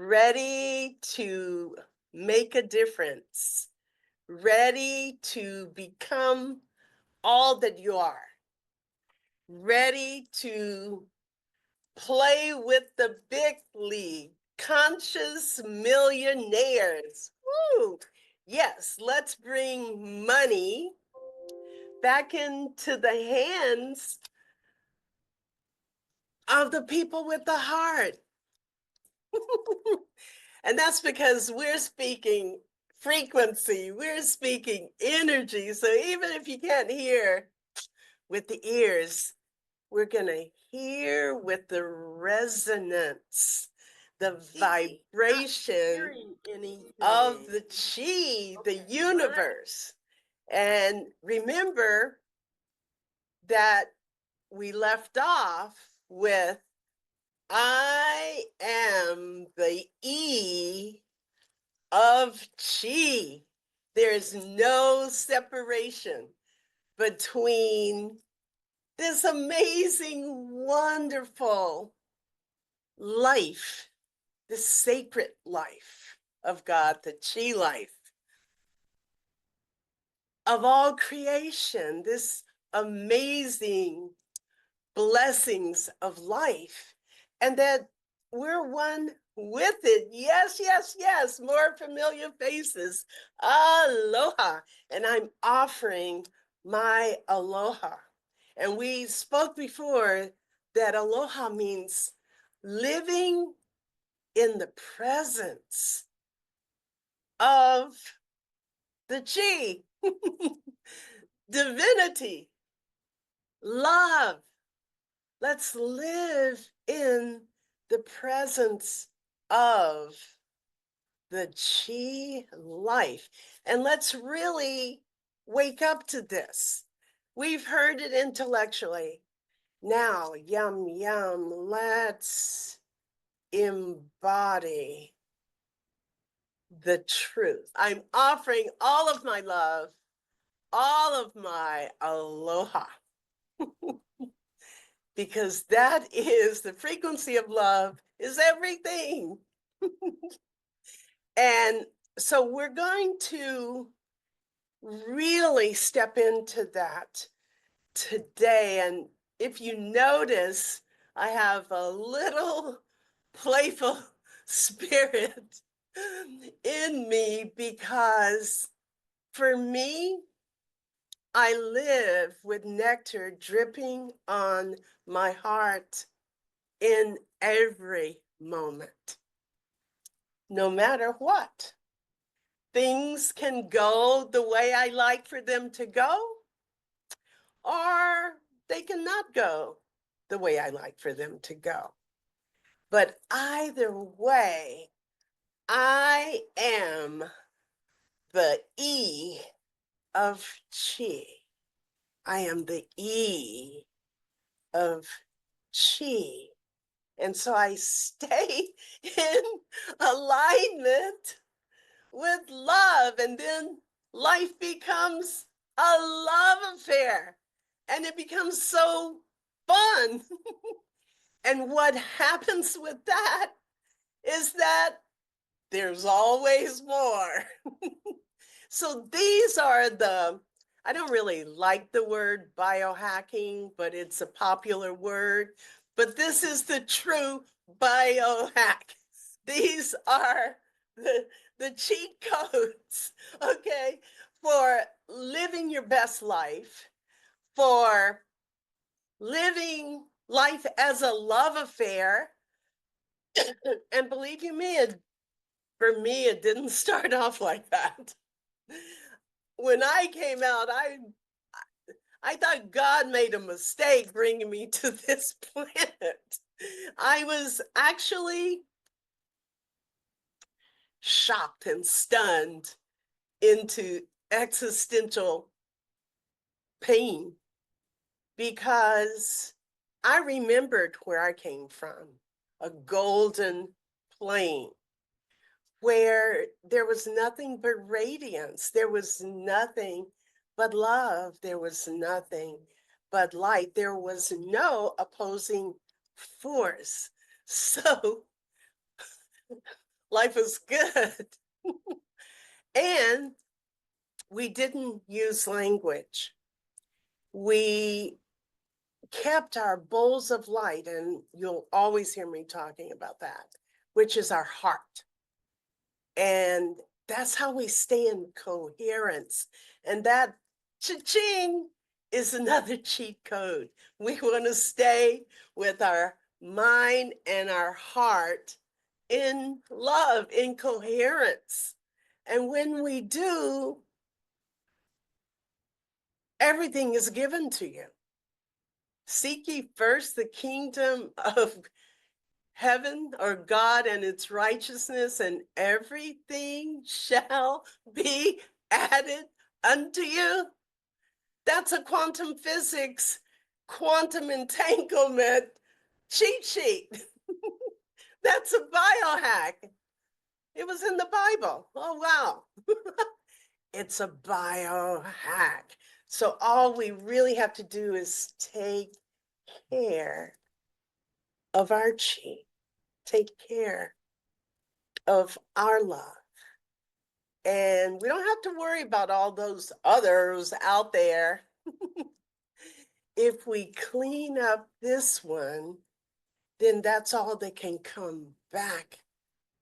ready to make a difference, ready to become all that you are, ready to play with the big league, conscious millionaires. Woo! Yes, let's bring money back into the hands of the people with the heart. And that's because we're speaking frequency, we're speaking energy. So even if you can't hear with the ears, we're going to hear with the resonance, the vibration of the chi, the universe. And remember that we left off with I am the E of chi. There's no separation between this amazing, wonderful life, this sacred life of God, the chi life of all creation, this amazing blessings of life, and that we're one with it. Yes, yes, yes, more familiar faces. Aloha. And I'm offering my aloha. And we spoke before that aloha means living in the presence of the chi, divinity, love. Let's live in the presence of the chi life. And let's really wake up to this. We've heard it intellectually. Now, yum, yum, let's embody the truth. I'm offering all of my love, all of my aloha. Because that is the frequency of love is everything. And so we're going to really step into that today. And if you notice, I have a little playful spirit in me because for me, I live with nectar dripping on my heart in every moment, no matter what. Things can go the way I like for them to go, or they cannot go the way I like for them to go. But either way, I am the E of chi. I am the E of chi. And so I stay in alignment with love, and then life becomes a love affair, and it becomes so fun. And what happens with that is that there's always more. So these are I don't really like the word biohacking, but it's a popular word. But this is the true biohack. These are the cheat codes, okay, for living your best life, for living life as a love affair. And believe you me, for me, it didn't start off like that. When I came out, I thought God made a mistake bringing me to this planet. I was actually shocked and stunned into existential pain because I remembered where I came from, a golden plain where there was nothing but radiance. There was nothing but love. There was nothing but light. There was no opposing force. So Life was good. And we didn't use language. We kept our bowls of light, and you'll always hear me talking about that, which is our heart. And that's how we stay in coherence. And that cha-ching is another cheat code. We want to stay with our mind and our heart in love, in coherence. And when we do, everything is given to you. Seek ye first the kingdom of heaven or God and its righteousness, and everything shall be added unto you. That's a quantum physics, quantum entanglement cheat sheet. That's a biohack. It was in the Bible. Oh, wow. It's a biohack. So all we really have to do is take care of our chi, take care of our love. And we don't have to worry about all those others out there. If we clean up this one, then that's all that can come back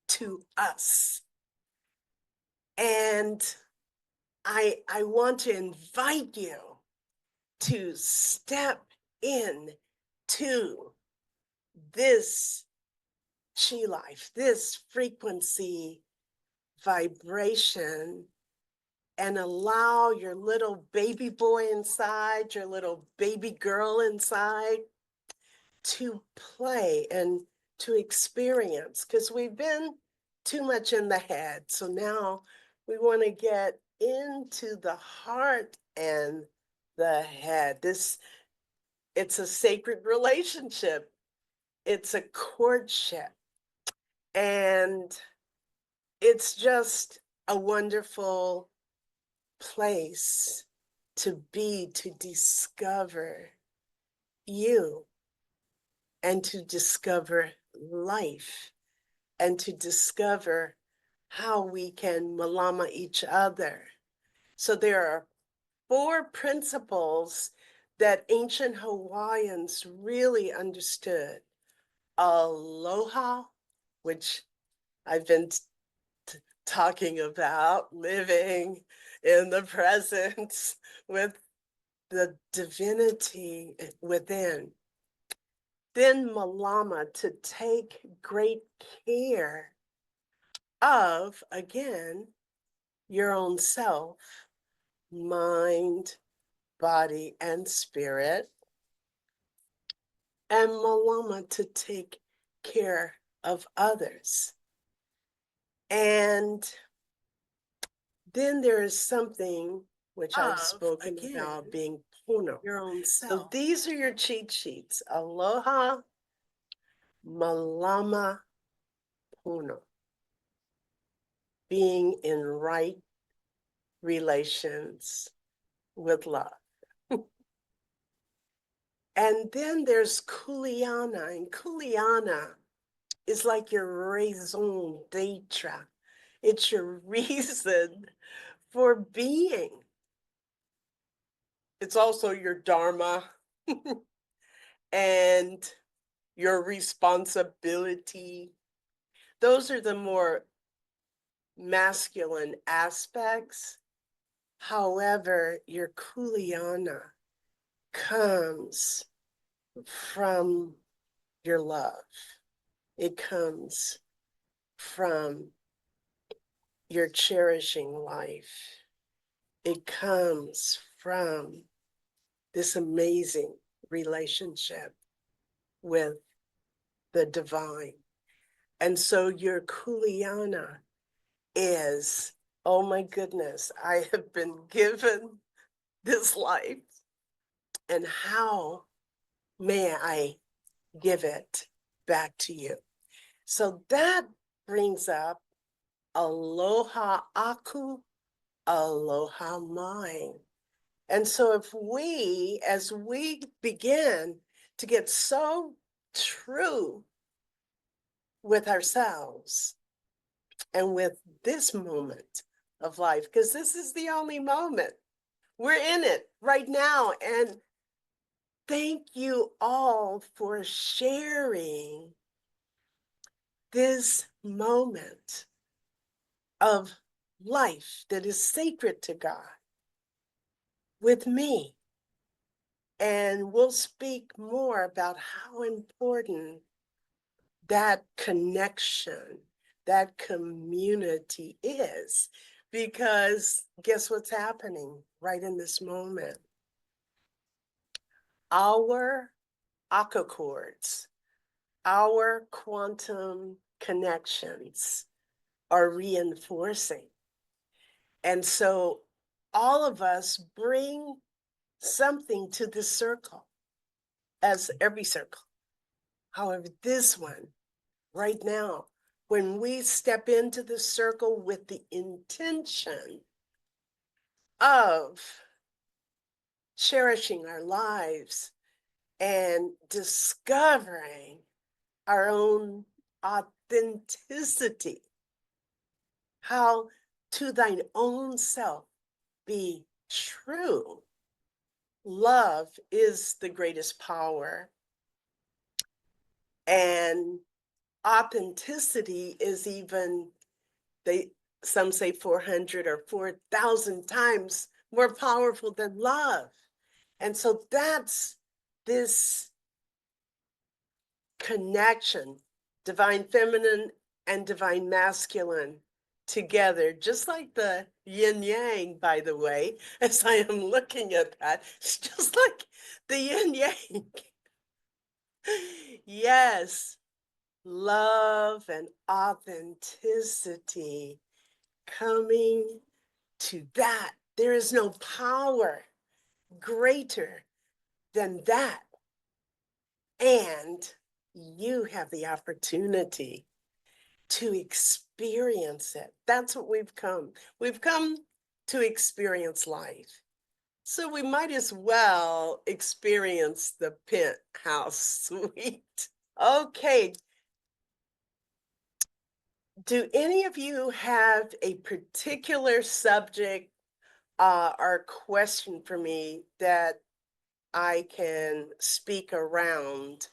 to us. And I want to invite you to step in to this chi life, this frequency vibration, and allow your little baby boy inside, your little baby girl inside to play and to experience, because we've been too much in the head. So now we want to get into the heart and the head. It's a sacred relationship. It's a courtship. And it's just a wonderful place to be, to discover you, and to discover life, and to discover how we can malama each other. So there are 4 principles that ancient Hawaiians really understood. Aloha, which I've been talking about, living in the presence with the divinity within. Then malama, to take great care of, again, your own self, mind, body, and spirit. And malama, to take care of others. And then there is something which I've spoken about, being puno, your own self. So these are your cheat sheets: aloha, malama, puno. Being in right relations with love. And then there's kuleana, and kuleana is like your raison d'etre. It's your reason for being. It's also your dharma and your responsibility. Those are the more masculine aspects. However, your kuleana comes from your love. It comes from your cherishing life. It comes from this amazing relationship with the divine. And so your kuleana is, oh my goodness, I have been given this life, and how may I give it back to you? So that brings up aloha aku, aloha mai. And so if we, as we begin to get so true with ourselves, and with this moment of life, because this is the only moment. We're in it right now. And thank you all for sharing this moment of life that is sacred to God with me. And we'll speak more about how important that connection, that community is. Because guess what's happening right in this moment? Our aqua chords, our quantum connections are reinforcing. And so all of us bring something to this circle, as every circle. However, this one right now, when we step into the circle with the intention of cherishing our lives and discovering our own authenticity, how to thine own self be true. Love is the greatest power. And authenticity is even, some say 400 or 4,000 times more powerful than love. And so that's this connection, divine feminine and divine masculine together, just like the yin yang, by the way, as I am looking at that, it's just like the yin yang. Yes, love and authenticity coming to that. There is no power greater than that. And you have the opportunity to experience it. That's what we've come. We've come to experience life. So we might as well experience the penthouse suite. Okay. Do any of you have a particular subject or question for me that I can speak around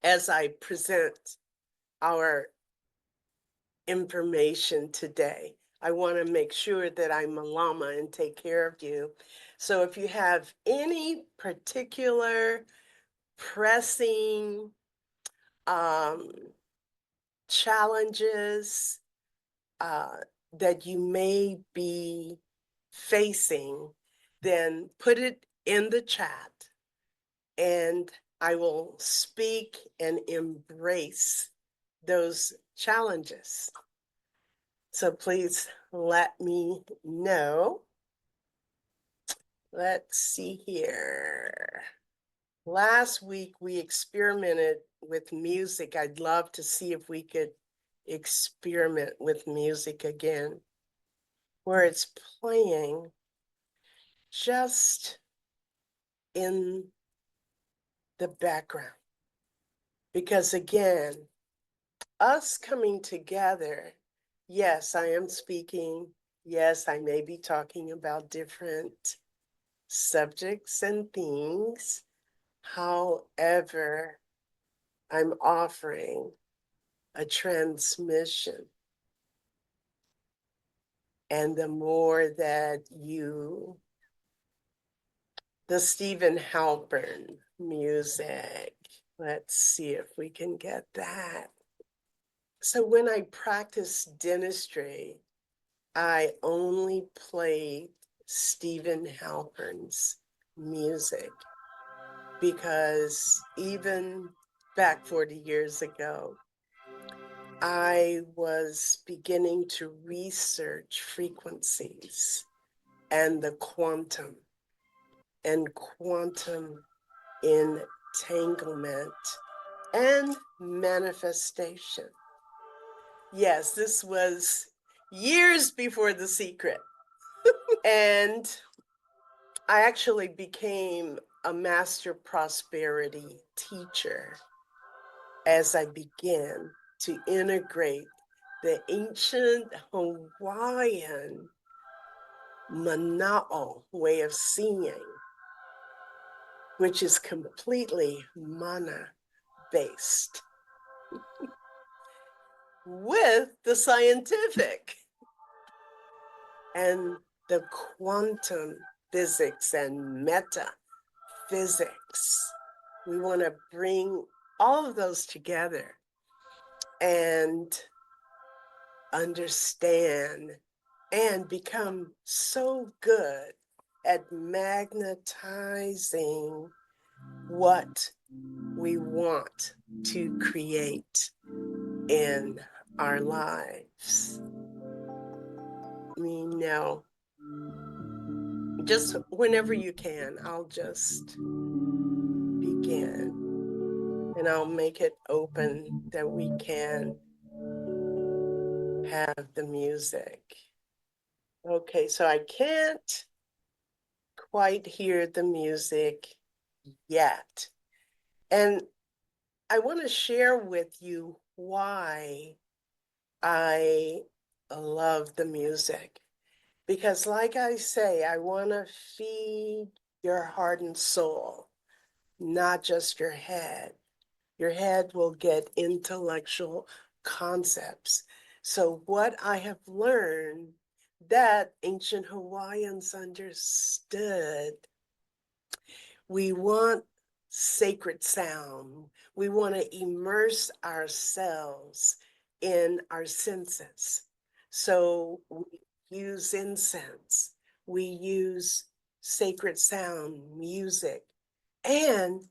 as I present our information today? I want to make sure that I'm a llama and take care of you. So if you have any particular pressing challenges that you may be facing, then put it in the chat and I will speak and embrace those challenges. So please let me know. Let's see here. Last week we experimented with music. I'd love to see if we could experiment with music again, where it's playing just in the background. Because again, us coming together, yes, I am speaking. Yes, I may be talking about different subjects and things. However, I'm offering a transmission. And the more that the Stephen Halpern music, let's see if we can get that. So when I practiced dentistry, I only played Stephen Halpern's music because even back 40 years ago, I was beginning to research frequencies and the quantum entanglement and manifestation. Yes, this was years before The Secret. And I actually became a master prosperity teacher as I began to integrate the ancient Hawaiian mana'o way of seeing, which is completely mana-based, with the scientific and the quantum physics and metaphysics. We want to bring all of those together and understand and become so good at magnetizing what we want to create in our lives. Just whenever you can, I'll just begin and I'll make it open that we can have the music. Okay, so I can't quite hear the music yet. And I want to share with you why I love the music. Because like I say, I want to feed your heart and soul, not just your head. Your head will get intellectual concepts. So what I have learned that ancient Hawaiians understood, we want sacred sound. We want to immerse ourselves in our senses. So we use incense, we use sacred sound, music, and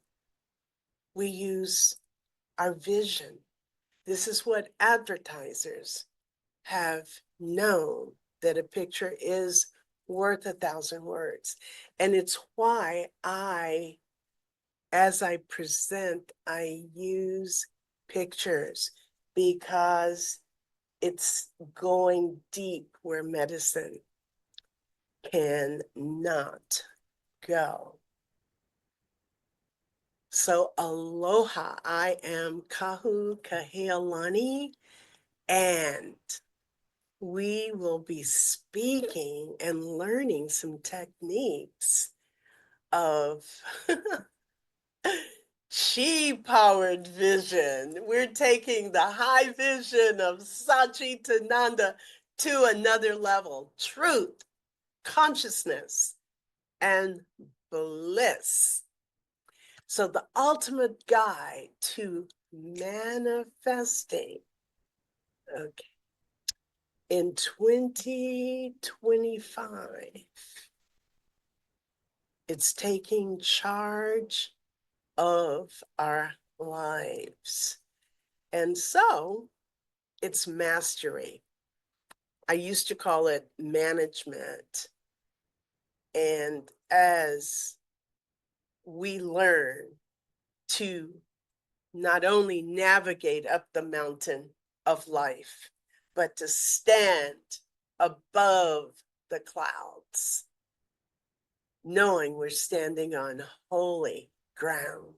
we use our vision. This is what advertisers have known, that a picture is worth 1,000 words. And it's why as I present, I use pictures, because it's going deep where medicine cannot go. So aloha, I am Kahu Kahealani, and we will be speaking and learning some techniques of chi-powered vision. We're taking the high vision of Satchitananda to another level. Truth, consciousness, and bliss. So the ultimate guide to manifesting, okay, in 2025, it's taking charge of our lives. And so it's mastery. I used to call it management. And as we learn to not only navigate up the mountain of life, but to stand above the clouds, knowing we're standing on holy ground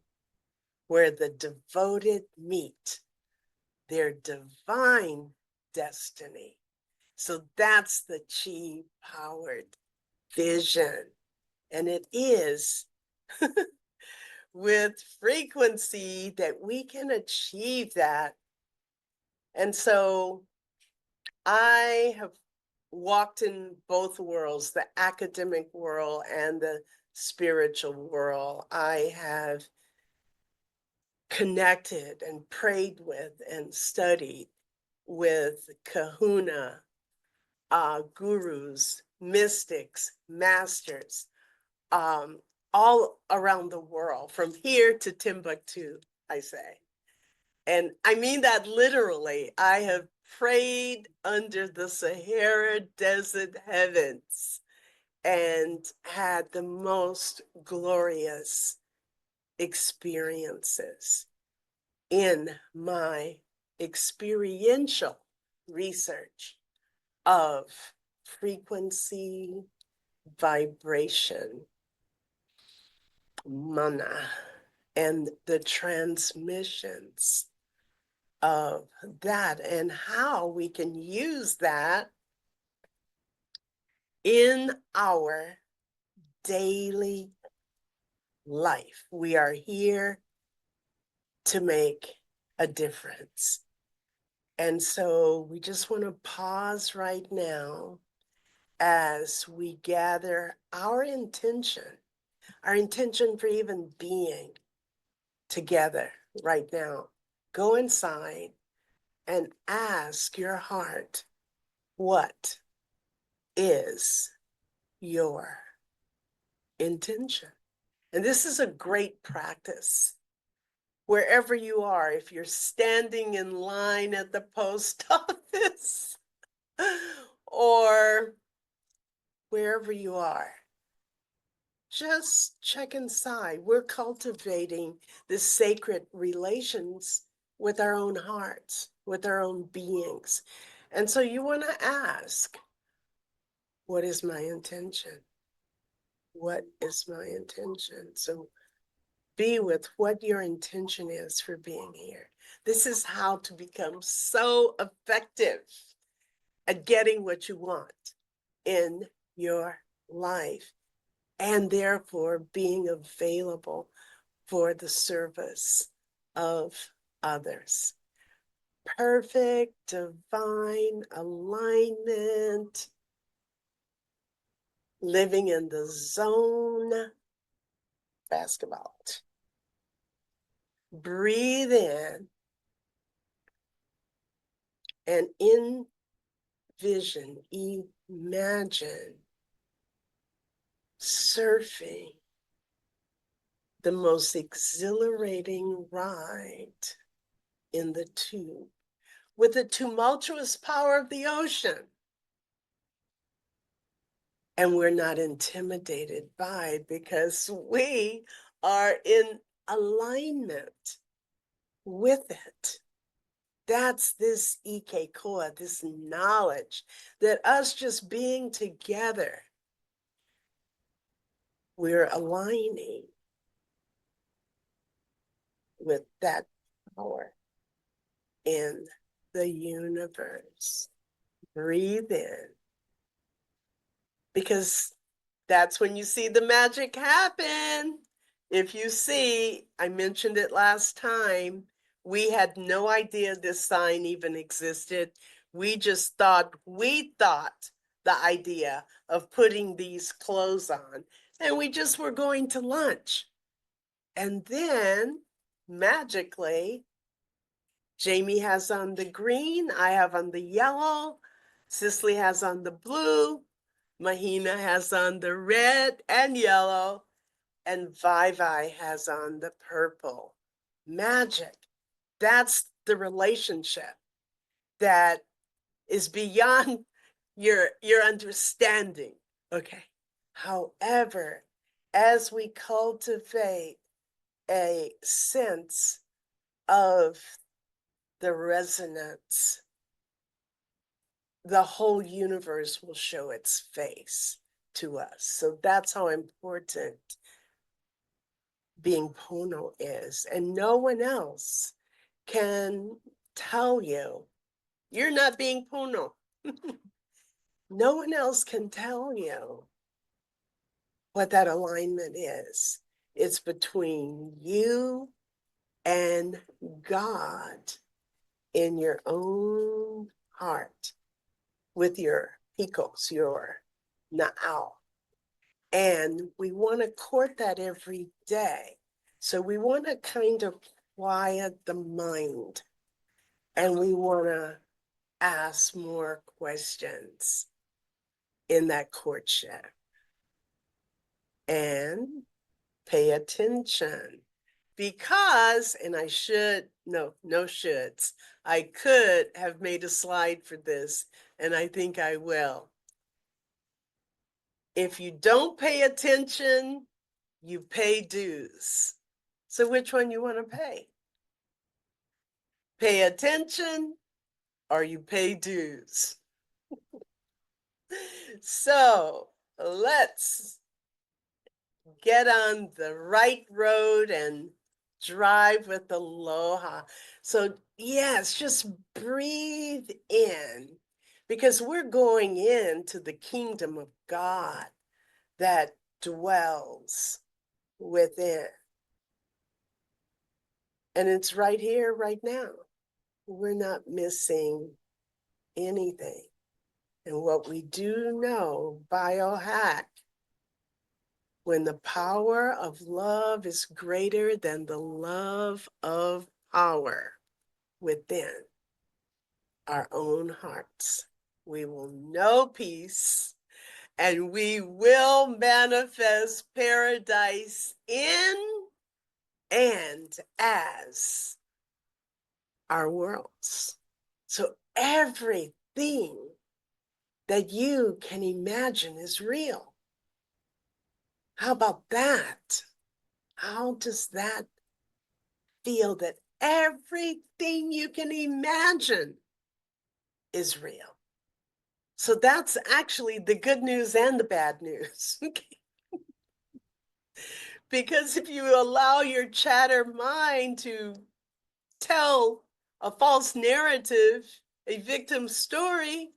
where the devoted meet their divine destiny. So that's the chi-powered vision. And it is with frequency that we can achieve that. And so I have walked in both worlds, the academic world and the spiritual world. I have connected and prayed with and studied with kahuna, gurus, mystics, masters, all around the world, from here to Timbuktu, I say. And I mean that literally. I have prayed under the Sahara Desert heavens and had the most glorious experiences in my experiential research of frequency, vibration, mana, and the transmissions of that and how we can use that in our daily life. We are here to make a difference. And so we just want to pause right now as we gather our intention for even being together right now. Go inside and ask your heart, what is your intention? And this is a great practice. Wherever you are, if you're standing in line at the post office or wherever you are, just check inside. We're cultivating this sacred relations with our own hearts, with our own beings. And so you want to ask, what is my intention? What is my intention? So be with what your intention is for being here. This is how to become so effective at getting what you want in your life, and therefore being available for the service of others. Perfect divine alignment, living in the zone. Basketball. Breathe in and envision, imagine surfing the most exhilarating ride in the tube with the tumultuous power of the ocean. And we're not intimidated by it because we are in alignment with it. That's this Ike Koa, this knowledge that us just being together, we're aligning with that power in the universe. Breathe in, because that's when you see the magic happen. If you see, I mentioned it last time, we had no idea this sign even existed. We thought the idea of putting these clothes on, and we just were going to lunch. And then magically, Jamie has on the green, I have on the yellow, Cicely has on the blue, Mahina has on the red and yellow, and Vai has on the purple. Magic. That's the relationship that is beyond your understanding. Okay. However, as we cultivate a sense of the resonance, the whole universe will show its face to us. So that's how important being Pono is. And no one else can tell you you're not being Pono. No one else can tell you what that alignment is. It's between you and God in your own heart with your picos, your na'au. And we want to court that every day. So we want to kind of quiet the mind, and we want to ask more questions in that courtship and pay attention. Because, and I should, no shoulds, I could have made a slide for this, and I think I will. If you don't pay attention, you pay dues. So which one you want to pay? Pay attention or you pay dues? So let's get on the right road and Drive with aloha. So, yes, just breathe in because we're going into the kingdom of God that dwells within. And it's right here, right now. We're not missing anything. And what we do know, biohack, when the power of love is greater than the love of power within our own hearts, we will know peace and we will manifest paradise in and as our worlds. So everything that you can imagine is real. How about that? How does that feel, that everything you can imagine is real? So that's actually the good news and the bad news. Because if you allow your chatter mind to tell a false narrative, a victim story,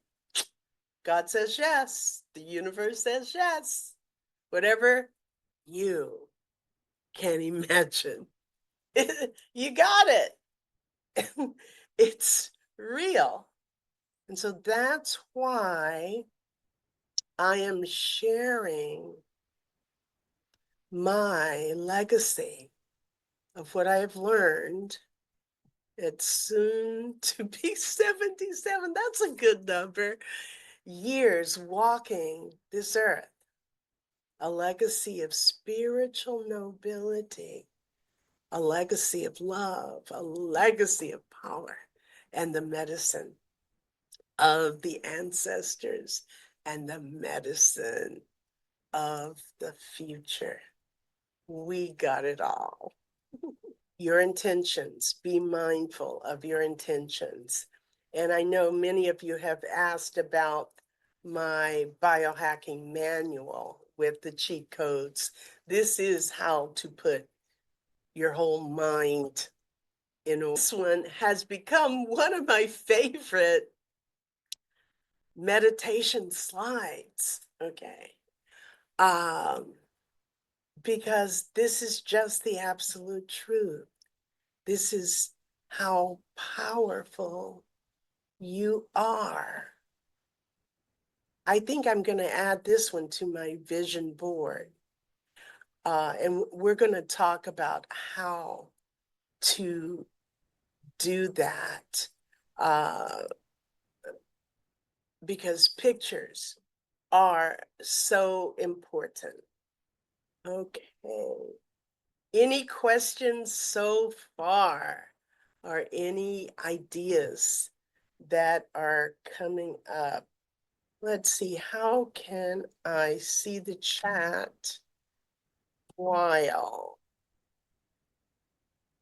God says yes, the universe says yes. Whatever you can imagine, you got it. It's real. And so that's why I am sharing my legacy of what I have learned. It's soon to be 77. That's a good number. Years walking this earth, a legacy of spiritual nobility, a legacy of love, a legacy of power, and the medicine of the ancestors and the medicine of the future. We got it all. Your intentions, be mindful of your intentions. And I know many of you have asked about my biohacking manual with the cheat codes. This is how to put your whole mind in order. This one has become one of my favorite meditation slides, okay? Because this is just the absolute truth. This is how powerful you are. I think I'm going to add this one to my vision board. And we're going to talk about how to do that because pictures are so important. Okay. Any questions so far, or any ideas that are coming up? Let's see, how can I see the chat while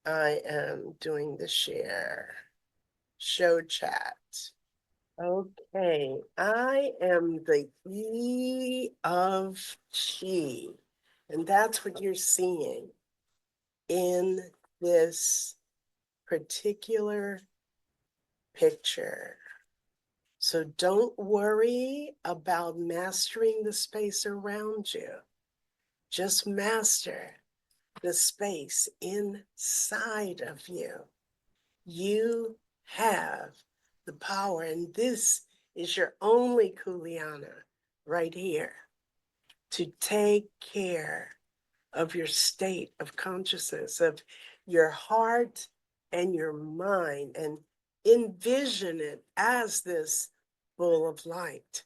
I am doing the show chat? Okay, I am the E of Chi, and that's what you're seeing in this particular picture. So don't worry about mastering the space around you. Just master the space inside of you. You have the power, and this is your only kuleana right here to take care of your state of consciousness, of your heart and your mind, and envision it as this bowl of light.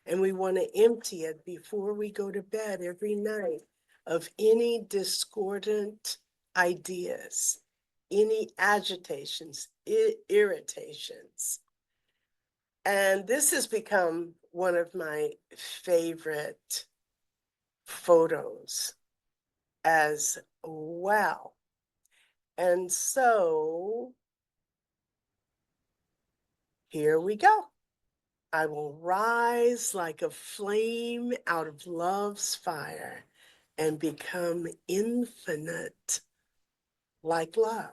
And we want to empty it before we go to bed every night of any discordant ideas, any agitations, irritations. And this has become one of my favorite photos as well. And so here we go. I will rise like a flame out of love's fire and become infinite like love.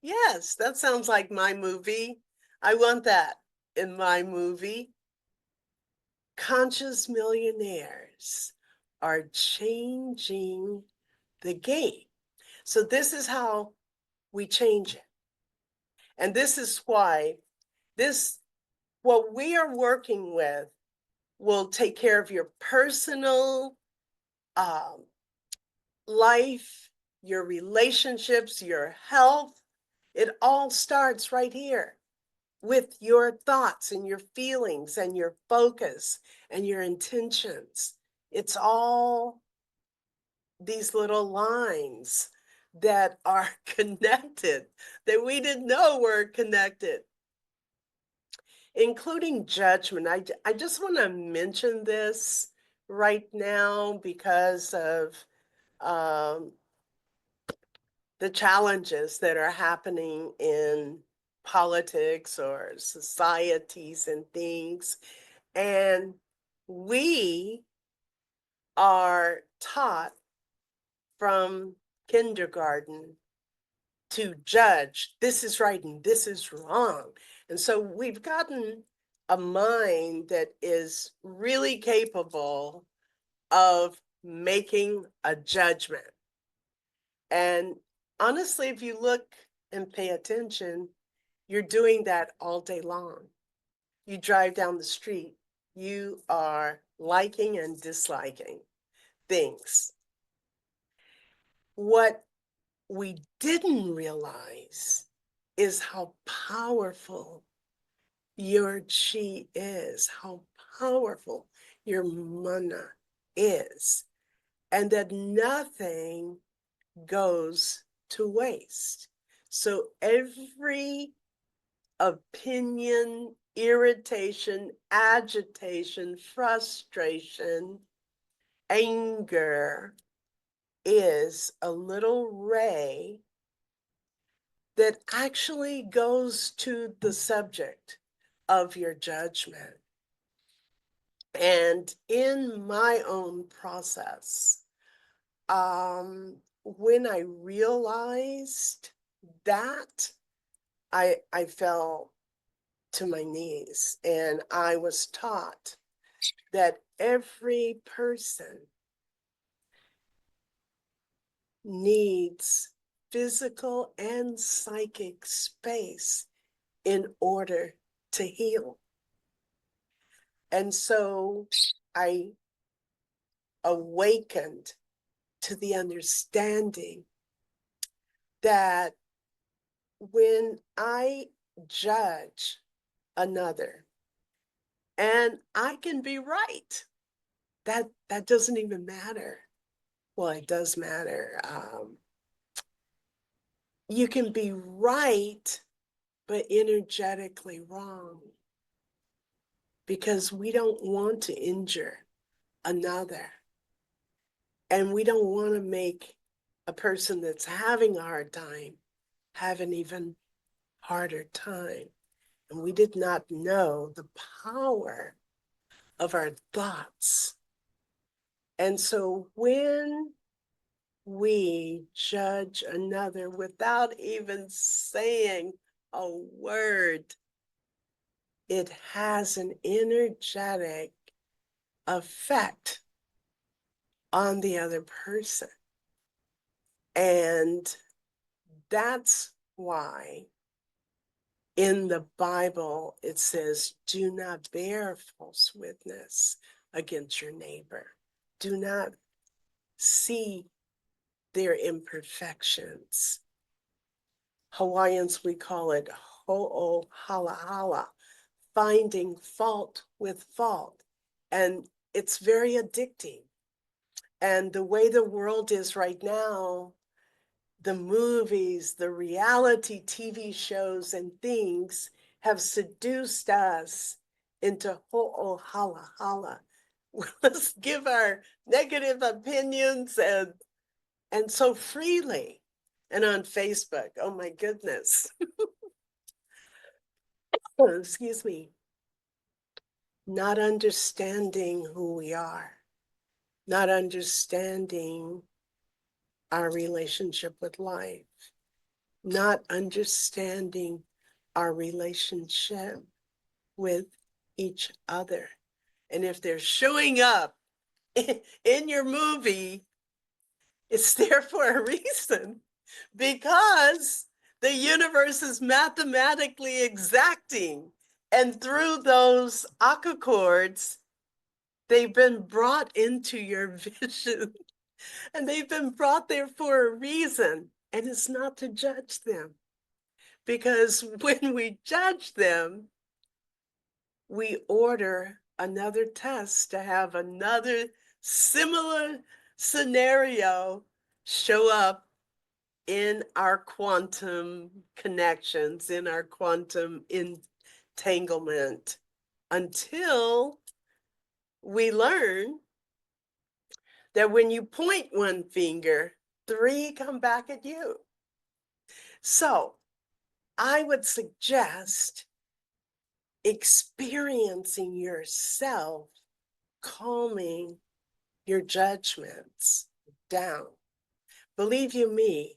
Yes, that sounds like my movie. I want that in my movie. Conscious millionaires are changing the game. So this is how we change it. And this is why what we are working with will take care of your personal um, life, your relationships, your health. It all starts right here with your thoughts and your feelings and your focus and your intentions. It's all these little lines that are connected that we didn't know were connected, including judgment. I just want to mention this right now because of um, the challenges that are happening in politics or societies and things. And we are taught from kindergarten to judge this is right and this is wrong. And so we've gotten a mind that is really capable of making a judgment. And honestly, if you look and pay attention, you're doing that all day long. You drive down the street, you are liking and disliking things. What we didn't realize is how powerful your chi is, how powerful your mana is, and that nothing goes to waste. So every opinion, irritation, agitation, frustration, anger is a little ray that actually goes to the subject of your judgment. And in my own process, when I realized that, I fell to my knees, and I was taught that every person needs physical and psychic space in order to heal. And so I awakened to the understanding that when I judge another, and I can be right, that doesn't even matter. Well, it does matter. You can be right, but energetically wrong, because we don't want to injure another. And we don't want to make a person that's having a hard time have an even harder time. And we did not know the power of our thoughts. And so when we judge another without even saying a word, it has an energetic effect on the other person. And that's why in the Bible it says, do not bear false witness against your neighbor. Do not see their imperfections. Hawaiians, we call it ho'o hala hala, finding fault with fault. And it's very addicting. And the way the world is right now, the movies, the reality TV shows and things have seduced us into ho'o hala hala. Let's give our negative opinions and so freely. And on Facebook, oh my goodness. Oh, excuse me. Not understanding who we are, not understanding our relationship with life, not understanding our relationship with each other. And if they're showing up in your movie, it's there for a reason, because the universe is mathematically exacting. And through those aqua chords, they've been brought into your vision. And they've been brought there for a reason. And it's not to judge them. Because when we judge them, we order another test to have another similar scenario show up in our quantum connections, in our quantum entanglement, until we learn that when you point one finger, 3 come back at you. So I would suggest experiencing yourself calming your judgments down. Believe you me,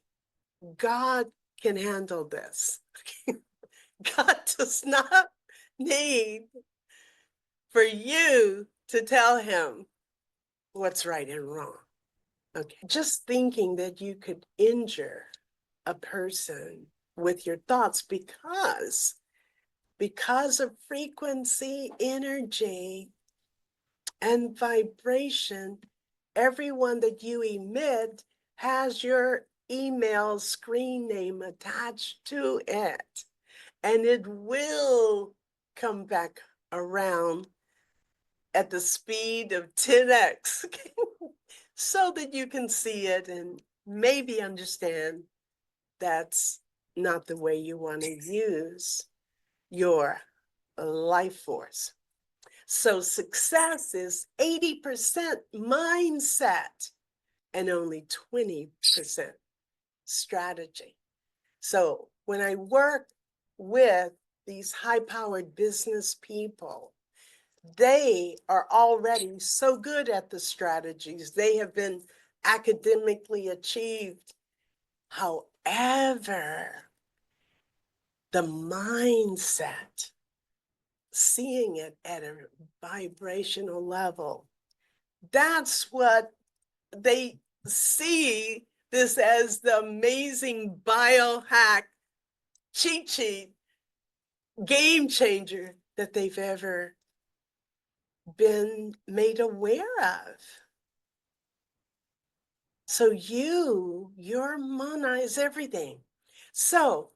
God can handle this. God does not need for you to tell him what's right and wrong. Okay. Just thinking that you could injure a person with your thoughts because of frequency, energy, and vibration, everyone that you emit has your email screen name attached to it. And it will come back around at the speed of 10x so that you can see it and maybe understand that's not the way you want to use your life force. So success is 80% mindset and only 20% strategy. So when I work with these high-powered business people, they are already so good at the strategies. They have been academically achieved. However, the mindset, seeing it at a vibrational level, that's what they see this as the amazing biohack cheat sheet game changer that they've ever been made aware of. So your mana is everything. So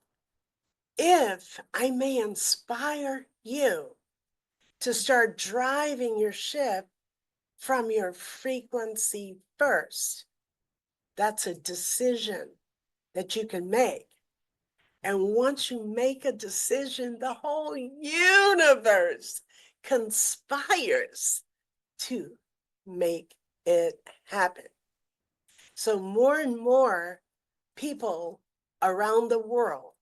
if I may inspire you to start driving your ship from your frequency first, that's a decision that you can make. And once you make a decision, the whole universe conspires to make it happen. So more and more people around the world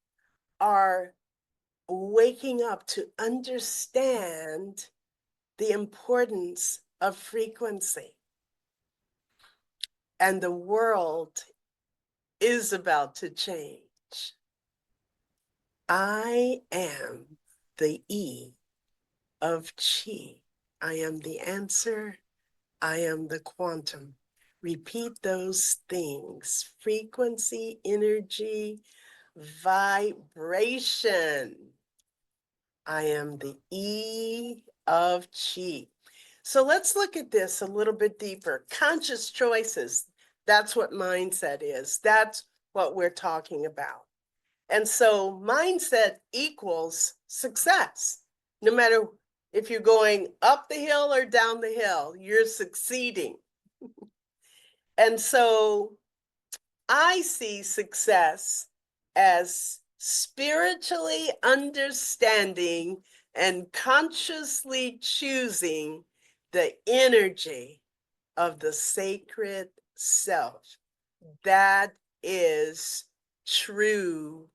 are waking up to understand the importance of frequency. And the world is about to change. I am the E of Chi. I am the answer. I am the quantum. Repeat those things: frequency, energy, vibration. I am the E of Chi. So let's look at this a little bit deeper. Conscious choices. That's what mindset is. That's what we're talking about. And so mindset equals success. No matter if you're going up the hill or down the hill, you're succeeding. And so I see success as spiritually understanding and consciously choosing the energy of the sacred self. That is true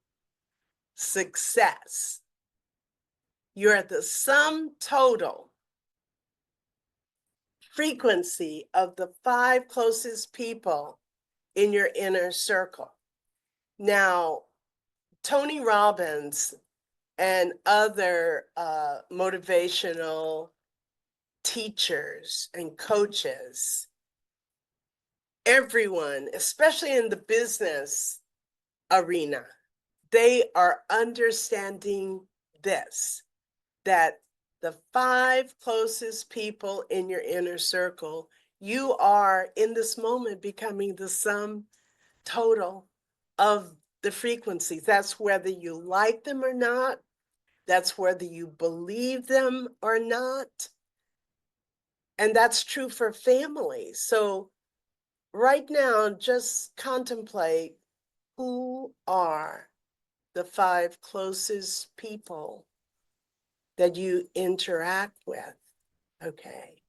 success. You're at the sum total frequency of the 5 closest people in your inner circle. Now, Tony Robbins and other motivational teachers and coaches, everyone, especially in the business arena, they are understanding this, that the 5 closest people in your inner circle, you are in this moment becoming the sum total of the frequencies. That's whether you like them or not. That's whether you believe them or not. And that's true for families. So right now, just contemplate, who are the 5 closest people that you interact with, okay?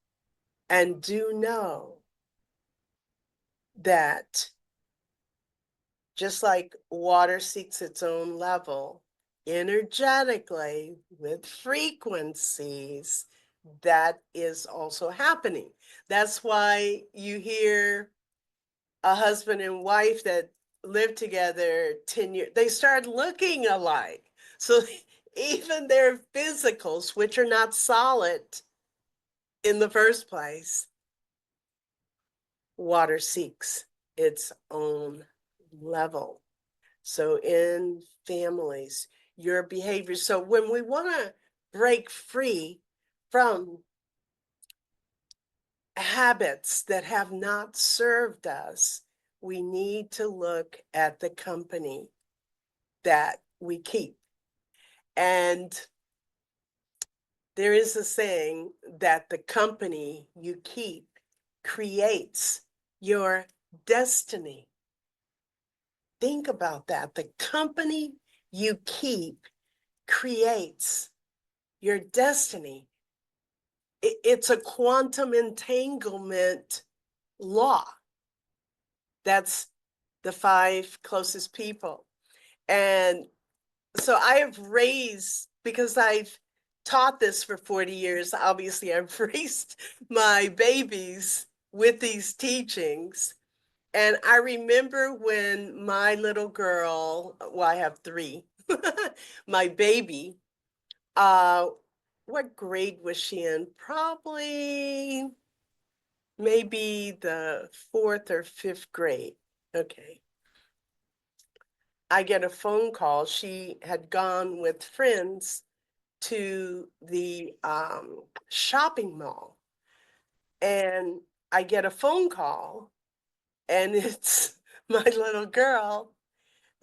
And do know that just like water seeks its own level, energetically with frequencies, that is also happening. That's why you hear a husband and wife that lived together 10 years, they start looking alike. So even their physicals, which are not solid in the first place, water seeks its own level. So in families, your behavior. So when we want to break free from habits that have not served us, we need to look at the company that we keep. And there is a saying that the company you keep creates your destiny. Think about that. The company you keep creates your destiny. It's a quantum entanglement law. That's the 5 closest people. And so I have raised, because I've taught this for 40 years, obviously I've raised my babies with these teachings. And I remember when my little girl, well, I have 3, my baby, what grade was she in? Probably maybe the 4th or 5th grade. Okay. I get a phone call. She had gone with friends to the shopping mall. And I get a phone call, and it's my little girl.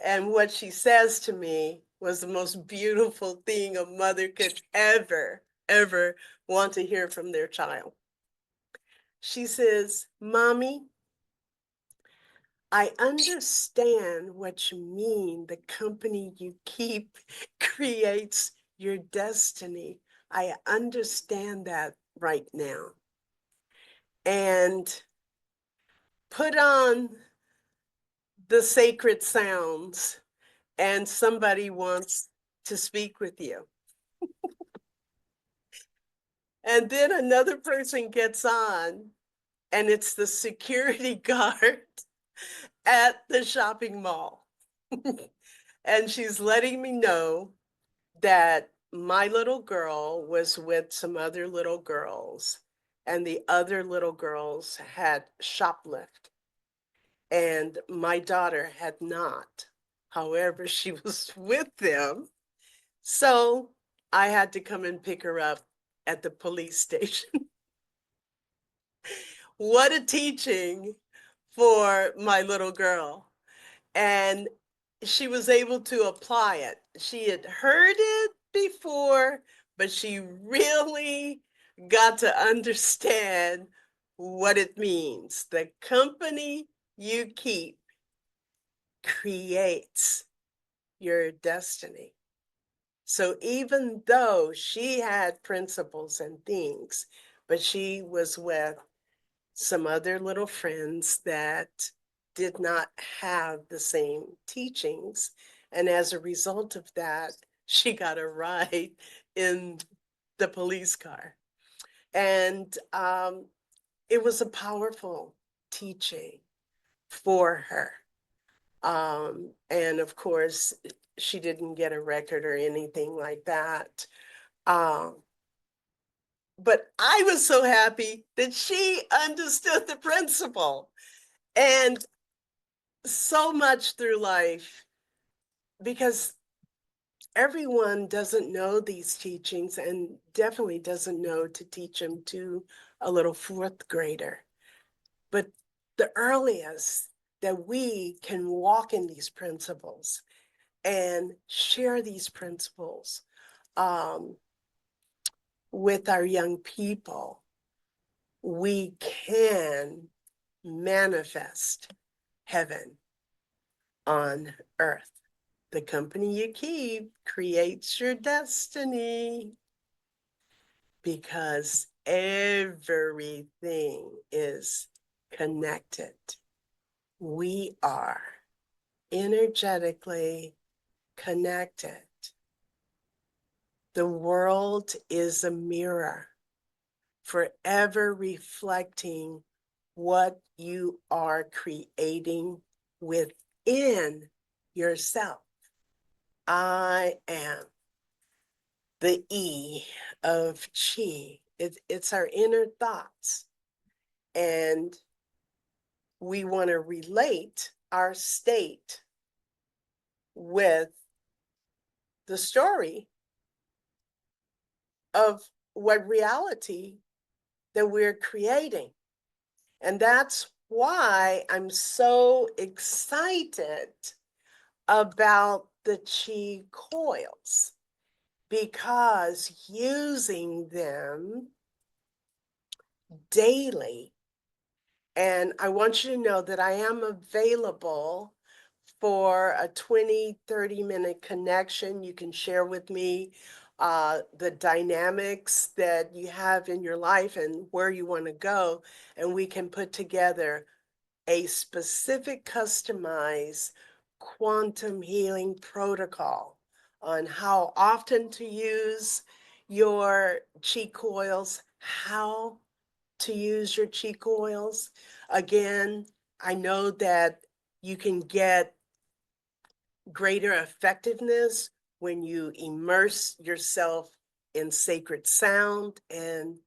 And what she says to me was the most beautiful thing a mother could ever want to hear from their child. She says, "Mommy, I understand what you mean. The company you keep creates your destiny. I understand that right now." And put on the sacred sounds, and somebody wants to speak with you. And then another person gets on, and it's the security guard at the shopping mall. And she's letting me know that my little girl was with some other little girls, and the other little girls had shoplifted, and my daughter had not. However, she was with them. So I had to come and pick her up at the police station. What a teaching for my little girl. And she was able to apply it. She had heard it before, but she really got to understand what it means. The company you keep creates your destiny. So even though she had principles and things, but she was with some other little friends that did not have the same teachings. And as a result of that, she got a ride in the police car. And it was a powerful teaching for her. And of course, she didn't get a record or anything like that. But I was so happy that she understood the principle. And so much through life, because everyone doesn't know these teachings and definitely doesn't know to teach them to a little fourth grader. But the earliest that we can walk in these principles and share these principles with our young people, we can manifest heaven on earth. The company you keep creates your destiny, because everything is connected. We are energetically connected. The world is a mirror, forever reflecting what you are creating within yourself. I am the E of Chi. It's our inner thoughts. And we want to relate our state with the story of what reality that we're creating. And that's why I'm so excited about the Chi coils, because using them daily, and I want you to know that I am available for a 20, 30-minute connection. You can share with me the dynamics that you have in your life and where you want to go, and we can put together a specific customized quantum healing protocol on how often to use your chi coils, how to use your chi coils. Again, I know that you can get greater effectiveness when you immerse yourself in sacred sound and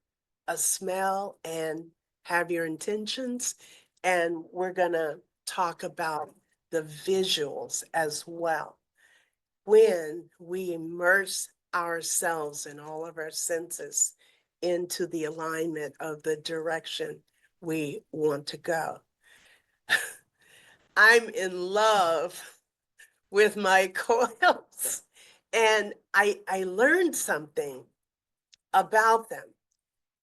a smell and have your intentions. And we're going to talk about the visuals as well. When we immerse ourselves and all of our senses into the alignment of the direction we want to go. I'm in love with my coils, and I learned something about them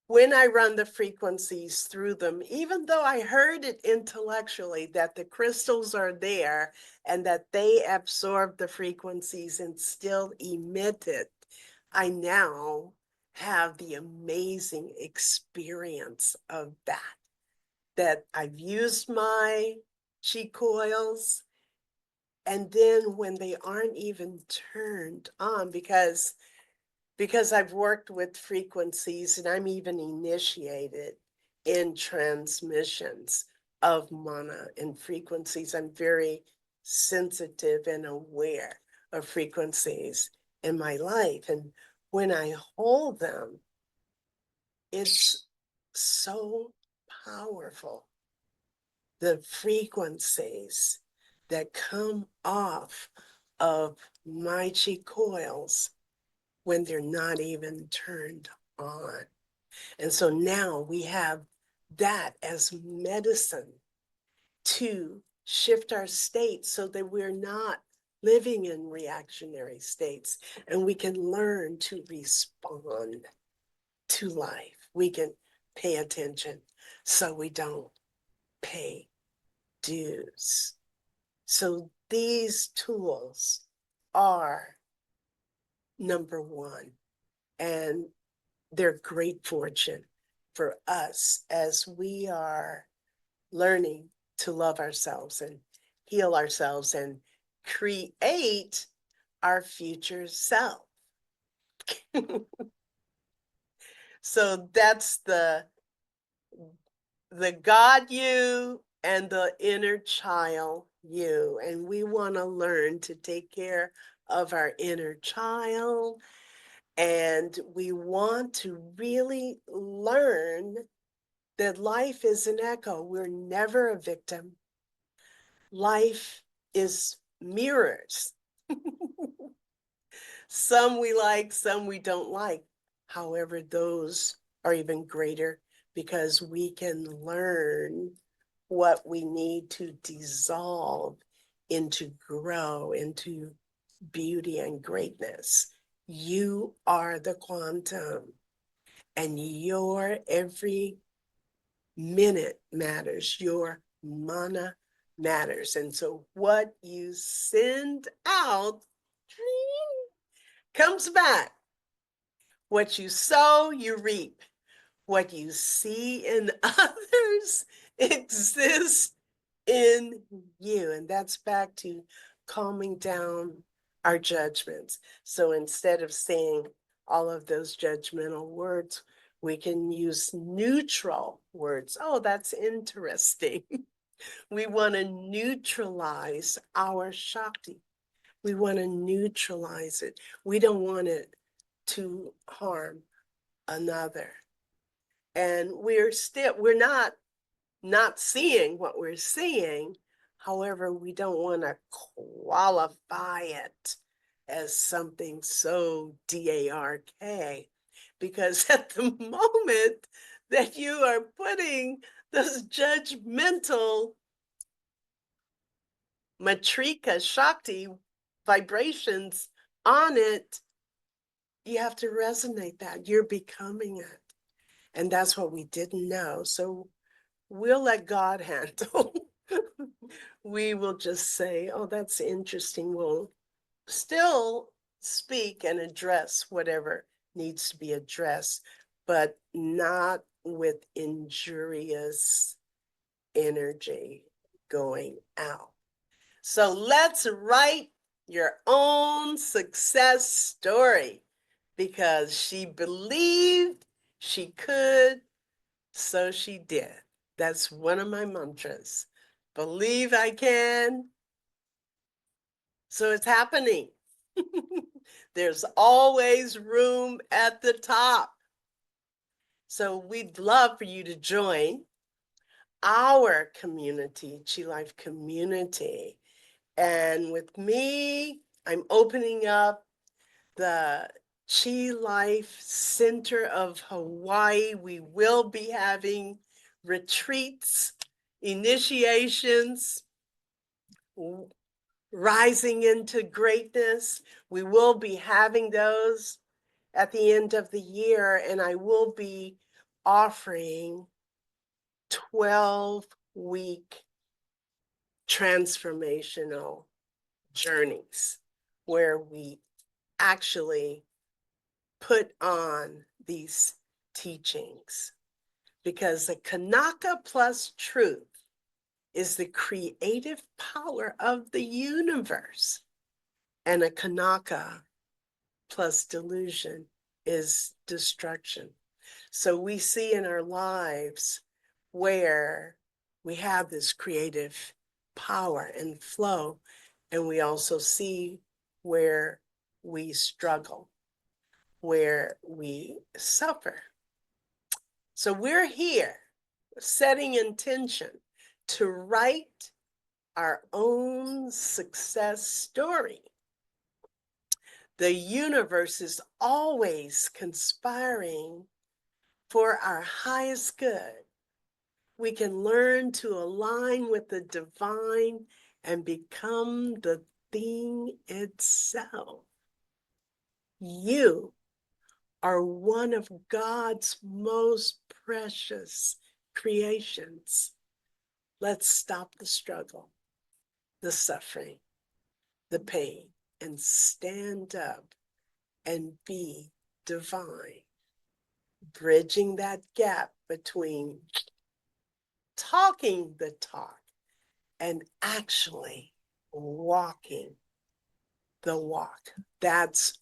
when I run the frequencies through them. Even though I heard it intellectually that the crystals are there and that they absorb the frequencies and still emit it, I now have the amazing experience of that I've used my chi coils, and then when they aren't even turned on, because I've worked with frequencies and I'm even initiated in transmissions of mana and frequencies. I'm very sensitive and aware of frequencies in my life. And when I hold them, it's so powerful. The frequencies that come off of my chi coils when they're not even turned on. And so now we have that as medicine to shift our state so that we're not living in reactionary states, and we can learn to respond to life. We can pay attention so we don't pay dues. So these tools are number one, and they're great fortune for us as we are learning to love ourselves and heal ourselves and create our future self. So that's the God you, and the inner child you. And we want to learn to take care of our inner child. And we want to really learn that life is an echo. We're never a victim. Life is mirrors. Some we like, some we don't like. However, those are even greater because we can learn what we need to dissolve into grow, into beauty and greatness. You are the quantum, and your every minute matters. Your mana matters. And so what you send out comes back. What you sow, you reap. What you see in others exists in you. And that's back to calming down our judgments. So instead of saying all of those judgmental words, we can use neutral words. Oh, that's interesting. We want to neutralize our Shakti. We want to neutralize it. We don't want it to harm another. And we're not seeing what we're seeing. However, we don't want to qualify it as something so dark, because at the moment that you are putting those judgmental matrika Shakti vibrations on it, you have to resonate that. You're becoming it. And that's what we didn't know. So we'll let God handle. We will just say, oh, that's interesting. We'll still speak and address whatever needs to be addressed, but not with injurious energy going out. So let's write your own success story, because she believed she could, so she did. That's one of my mantras. Believe I can, so it's happening. There's always room at the top. So we'd love for you to join our community, Chi Life community. And with me, I'm opening up the Chi Life Center of Hawaii. We will be having retreats, initiations, rising into greatness. We will be having those at the end of the year, and I will be offering 12-week transformational journeys where we actually put on these teachings, because the Kanaka plus truth is the creative power of the universe, and a Kanaka plus delusion is destruction. So we see in our lives where we have this creative power and flow, and we also see where we struggle, where we suffer. So we're here setting intention to write our own success story. The universe is always conspiring for our highest good. We can learn to align with the divine and become the thing itself. You are one of God's most precious creations. Let's stop the struggle, the suffering, the pain, and stand up and be divine, bridging that gap between talking the talk and actually walking the walk. That's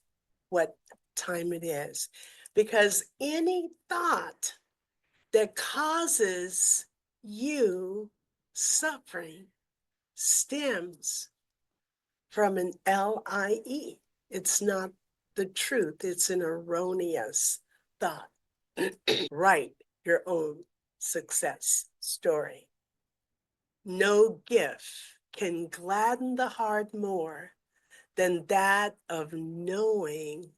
what time it is. Because any thought that causes you suffering stems from an LIE. It's not the truth, it's an erroneous thought. Write your own success story. No gift can gladden the heart more than that of knowing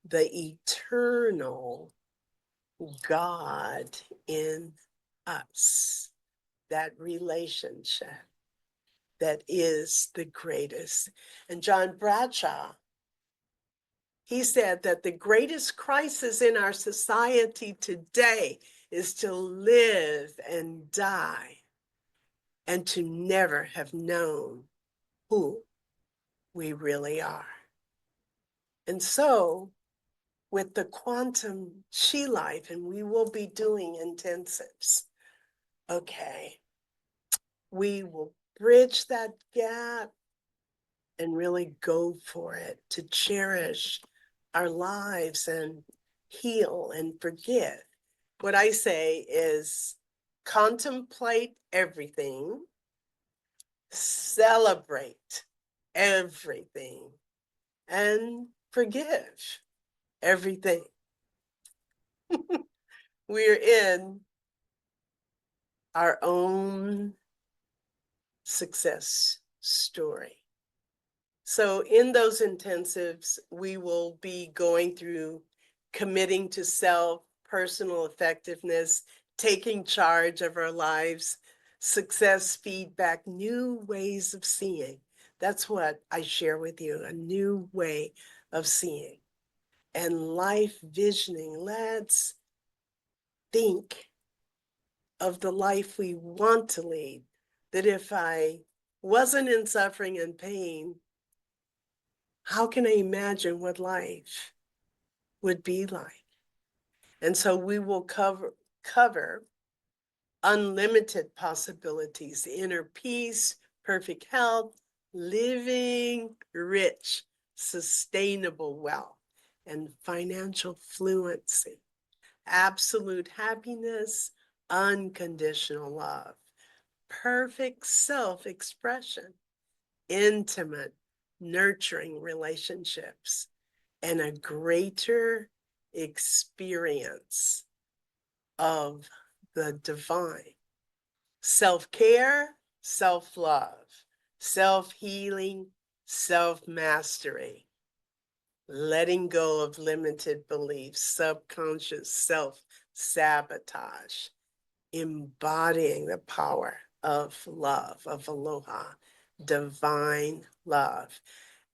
the eternal God in us, that relationship that is the greatest. And John Bradshaw, he said that the greatest crisis in our society today is to live and die and to never have known who we really are. And so, with the quantum She Life, and we will be doing intensives, okay, we will bridge that gap and really go for it to cherish our lives and heal and forgive. What I say is contemplate everything, celebrate everything, and forgive everything. We're in our own success story. So in those intensives, we will be going through committing to self, personal effectiveness, taking charge of our lives, success feedback, new ways of seeing. That's what I share with you, a new way of seeing. And life visioning, let's think of the life we want to lead, that if I wasn't in suffering and pain, how can I imagine what life would be like? And so we will cover unlimited possibilities, inner peace, perfect health, living rich, sustainable wealth, and financial fluency, absolute happiness, unconditional love, perfect self-expression, intimate, nurturing relationships, and a greater experience of the divine. Self-care, self-love, self-healing, self-mastery, letting go of limited beliefs, subconscious self-sabotage, embodying the power of love, of aloha, divine love,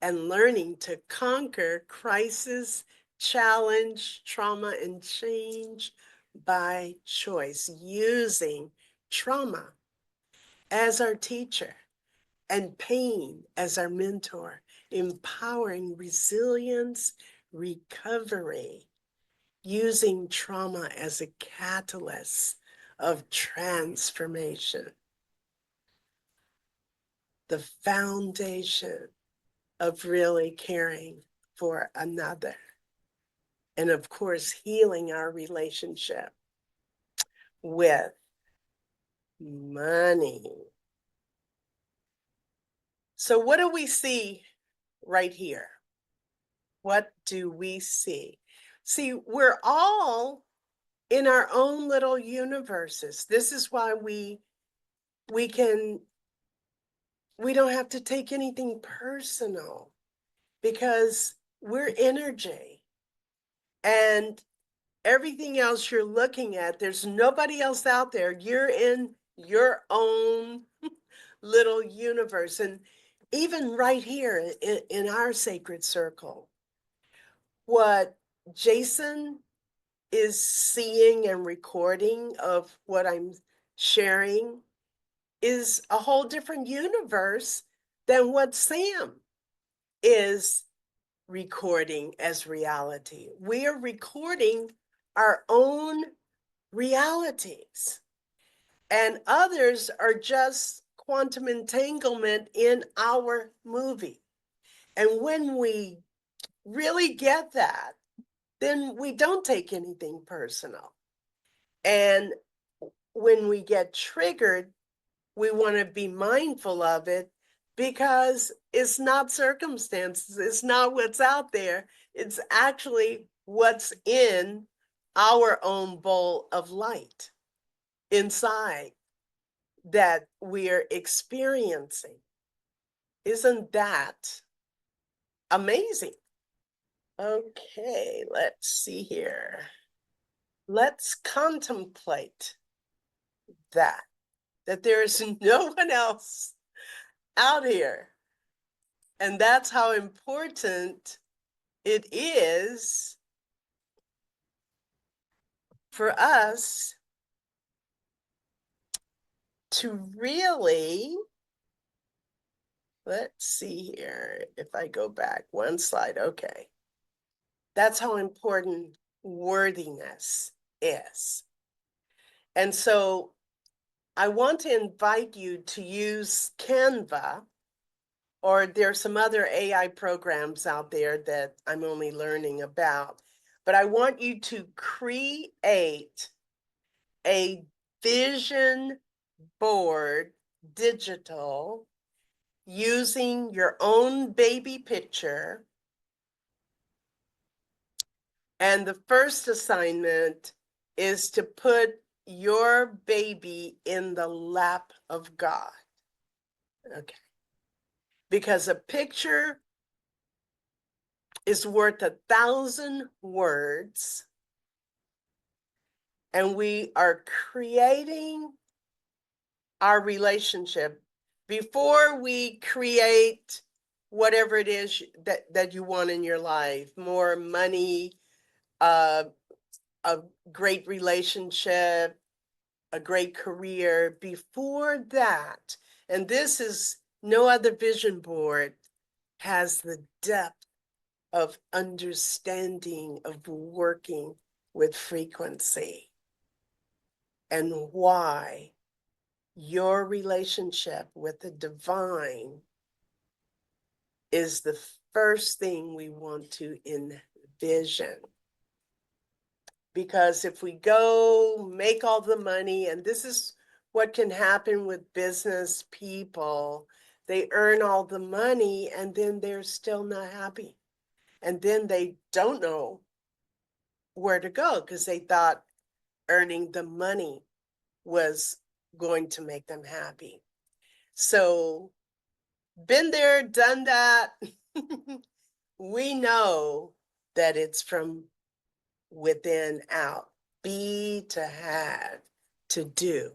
and learning to conquer crisis, challenge, trauma, and change by choice, using trauma as our teacher and pain as our mentor, empowering resilience, recovery, using trauma as a catalyst of transformation, the foundation of really caring for another. And of course, healing our relationship with money. So what do we see right here? What do we see? See, we're all in our own little universes. This is why we don't have to take anything personal, because we're energy. And everything else you're looking at, there's nobody else out there. You're in your own little universe. And even right here in our sacred circle, what Jason is seeing and recording of what I'm sharing is a whole different universe than what Sam is recording as reality. We are recording our own realities, and others are just quantum entanglement in our movie. And when we really get that, then we don't take anything personal. And when we get triggered, we want to be mindful of it because it's not circumstances, it's not what's out there, it's actually what's in our own bowl of light inside that we're experiencing. Isn't that amazing? Okay, let's see here. Let's contemplate that there is no one else out here. And that's how important it is for us to really, let's see here, if I go back one slide, okay. That's how important worthiness is. And so I want to invite you to use Canva, or there's some other AI programs out there that I'm only learning about, but I want you to create a vision board, digital, using your own baby picture. And the first assignment is to put your baby in the lap of God. Okay. Because a picture is worth 1,000 words. And we are creating our relationship before we create whatever it is that you want in your life, more money, a great relationship, a great career. Before that, and this is no other vision board has the depth of understanding of working with frequency and why your relationship with the divine is the first thing we want to envision. Because if we go make all the money, and this is what can happen with business people, they earn all the money and then they're still not happy. And then they don't know where to go because they thought earning the money was going to make them happy. So, been there, done that. We know that it's from within out, be to have, to do.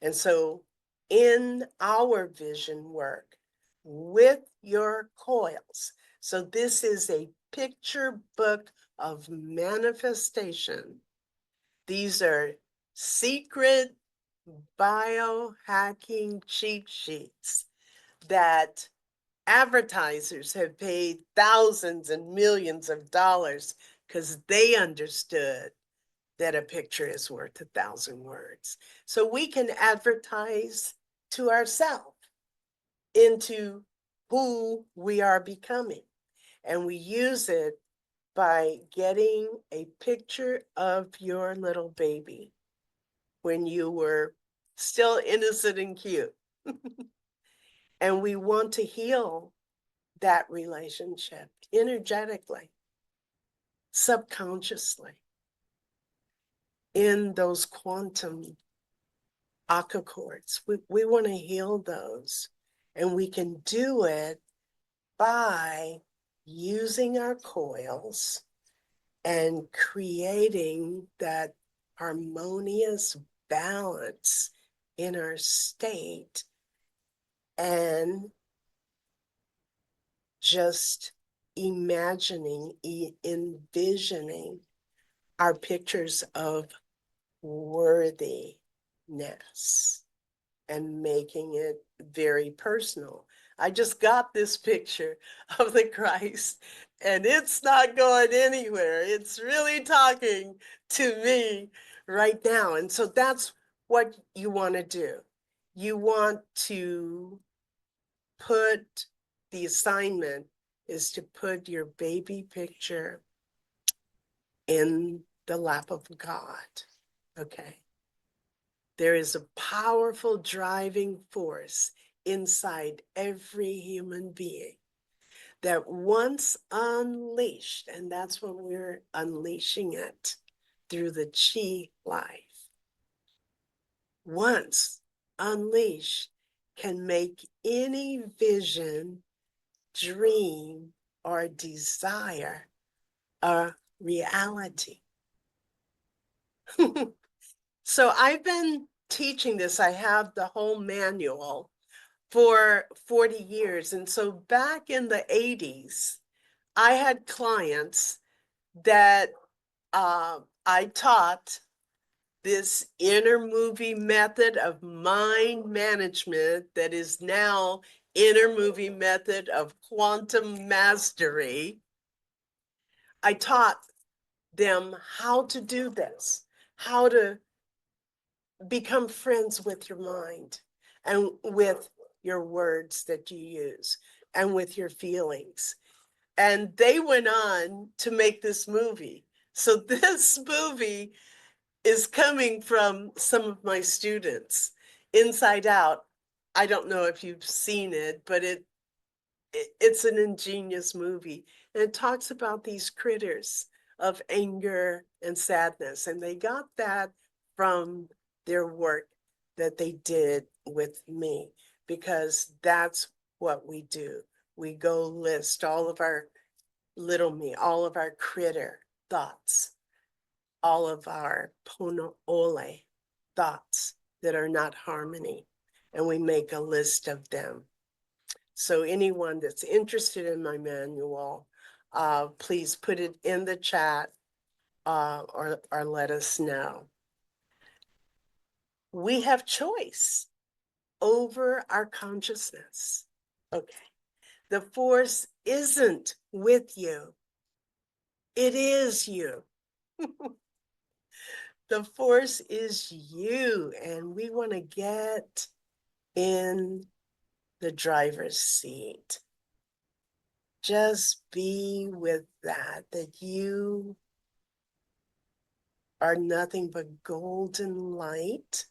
And so, in our vision work with your coils, so this is a picture book of manifestation. These are secret biohacking cheat sheets that advertisers have paid thousands and millions of dollars because they understood that a picture is worth 1,000 words. So we can advertise to ourselves into who we are becoming. And we use it by getting a picture of your little baby when you were still innocent and cute. And we want to heal that relationship energetically, subconsciously, in those quantum aqua chords. We want to heal those. And we can do it by using our coils and creating that harmonious balance in our state and just imagining, envisioning our pictures of worthiness and making it very personal. I just got this picture of the Christ and it's not going anywhere. It's really talking to me right now. And so that's what you want to do. You want to put the assignment is to put your baby picture in the lap of God. Okay. There is a powerful driving force inside every human being that once unleashed, and that's when we're unleashing it through the chi life, once unleashed, can make any vision, dream, or desire a reality. So I've been teaching this. I have the whole manual for 40 years. And so back in the 80s, I had clients that I taught this inner movie method of mind management that is now inner movie method of quantum mastery. I taught them how to do this, how to become friends with your mind and with your words that you use and with your feelings. And they went on to make this movie. So this movie is coming from some of my students, Inside Out. I don't know if you've seen it, but it's an ingenious movie. And it talks about these critters of anger and sadness. And they got that from their work that they did with me, because that's what we do. We go list all of our little me, all of our critter thoughts, all of our pono ole thoughts that are not harmony, and we make a list of them. So anyone that's interested in my manual, please put it in the chat or let us know. We have choice over our consciousness. Okay. The force isn't with you. It is you. The force is you, and we want to get in the driver's seat. Just be with that you are nothing but golden light,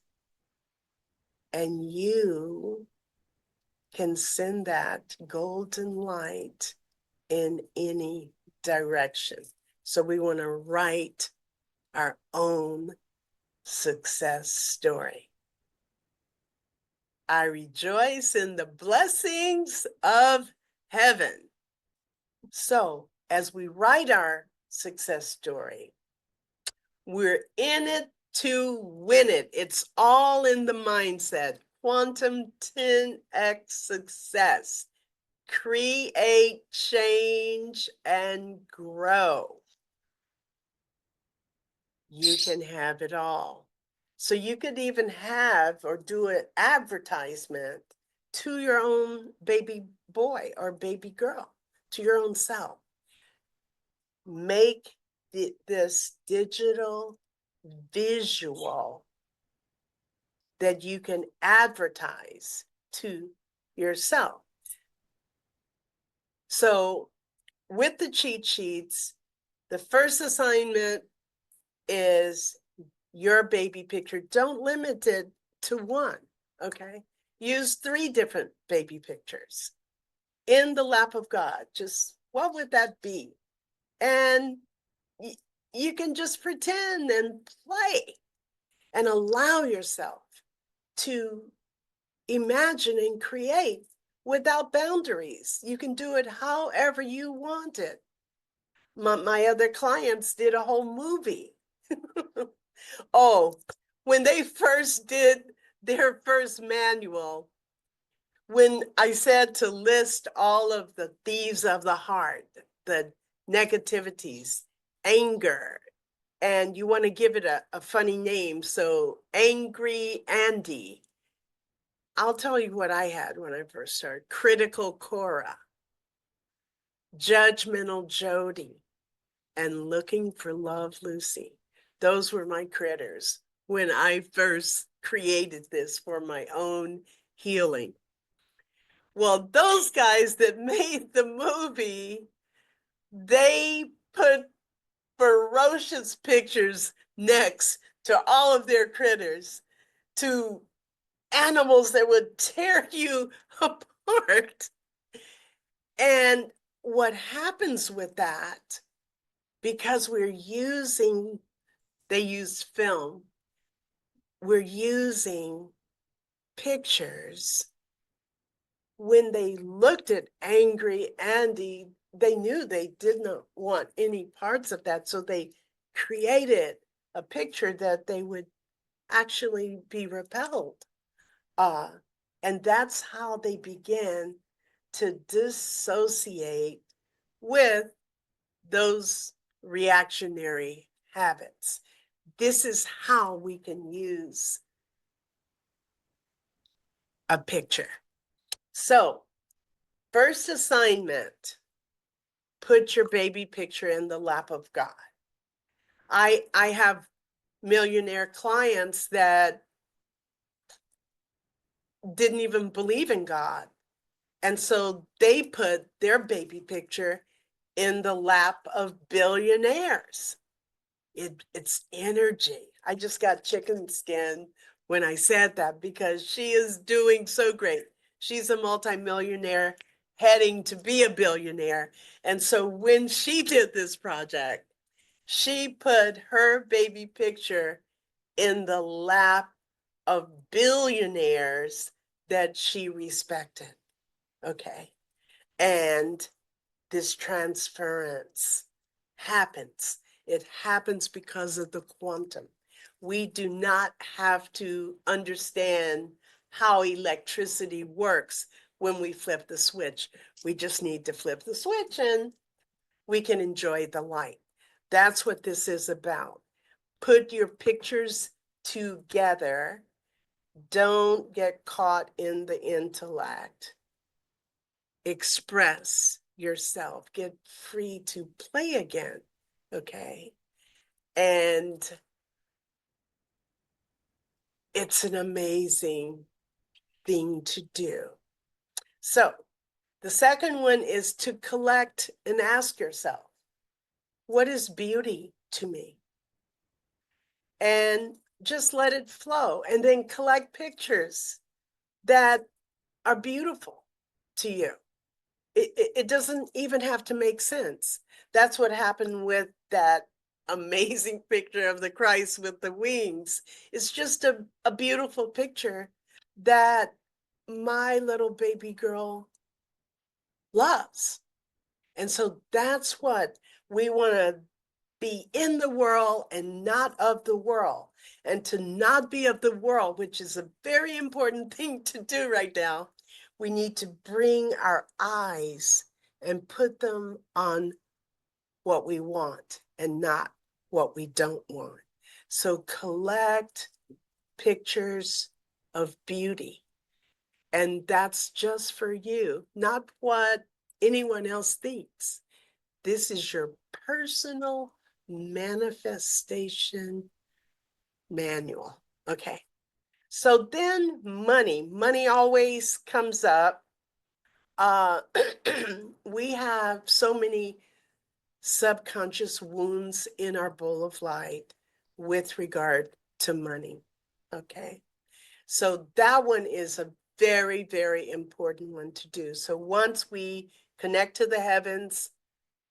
and you can send that golden light in any direction. So we want to write our own success story. I rejoice in the blessings of heaven. So as we write our success story, we're in it to win it. It's all in the mindset. Quantum 10x success. Create, change, and grow. You can have it all. So you could even have or do an advertisement to your own baby boy or baby girl, to your own self. Make this digital visual that you can advertise to yourself. So with the cheat sheets, the first assignment is your baby picture. Don't limit it to one, okay? Use 3 different baby pictures in the lap of God. Just what would that be? And you can just pretend and play and allow yourself to imagine and create without boundaries. You can do it however you want it. My other clients did a whole movie. Oh, when they first did their first manual, when I said to list all of the thieves of the heart, the negativities, anger, and you want to give it a funny name, so Angry Andy. I'll tell you what I had when I first started. Critical Cora, Judgmental Jody, and Looking for Love Lucy. Those were my critters when I first created this for my own healing. Well, those guys that made the movie, they put ferocious pictures next to all of their critters. to animals that would tear you apart. And what happens with that, because they use film, we're using pictures. When they looked at angry Andy, they knew they did not want any parts of that. So they created a picture that they would actually be repelled. And that's how they began to dissociate with those reactionary habits. This is how we can use a picture. So, first assignment, put your baby picture in the lap of God. I have millionaire clients that didn't even believe in God. And so they put their baby picture in the lap of billionaires. It's energy. I just got chicken skin when I said that because she is doing so great. She's a multimillionaire heading to be a billionaire. And so when she did this project, she put her baby picture in the lap of billionaires that she respected. Okay. And this transference happens. It happens because of the quantum. We do not have to understand how electricity works when we flip the switch. We just need to flip the switch and we can enjoy the light. That's what this is about. Put your pictures together. Don't get caught in the intellect. Express yourself, get free to play again, okay? And it's an amazing thing to do. So the second one is to collect and ask yourself, what is beauty to me? And just let it flow, and then collect pictures that are beautiful to you. It doesn't even have to make sense. That's what happened with that amazing picture of the Christ with the wings. It's just a beautiful picture that my little baby girl loves. And so that's what we want to be, in the world and not of the world. And to not be of the world, which is a very important thing to do right now, we need to bring our eyes and put them on what we want and not what we don't want. So collect pictures of beauty. And that's just for you, not what anyone else thinks. This is your personal manifestation manual. Okay. So then money always comes up. We have so many subconscious wounds in our bowl of light with regard to money. Okay. So that one is a very, very important one to do. So once we connect to the heavens,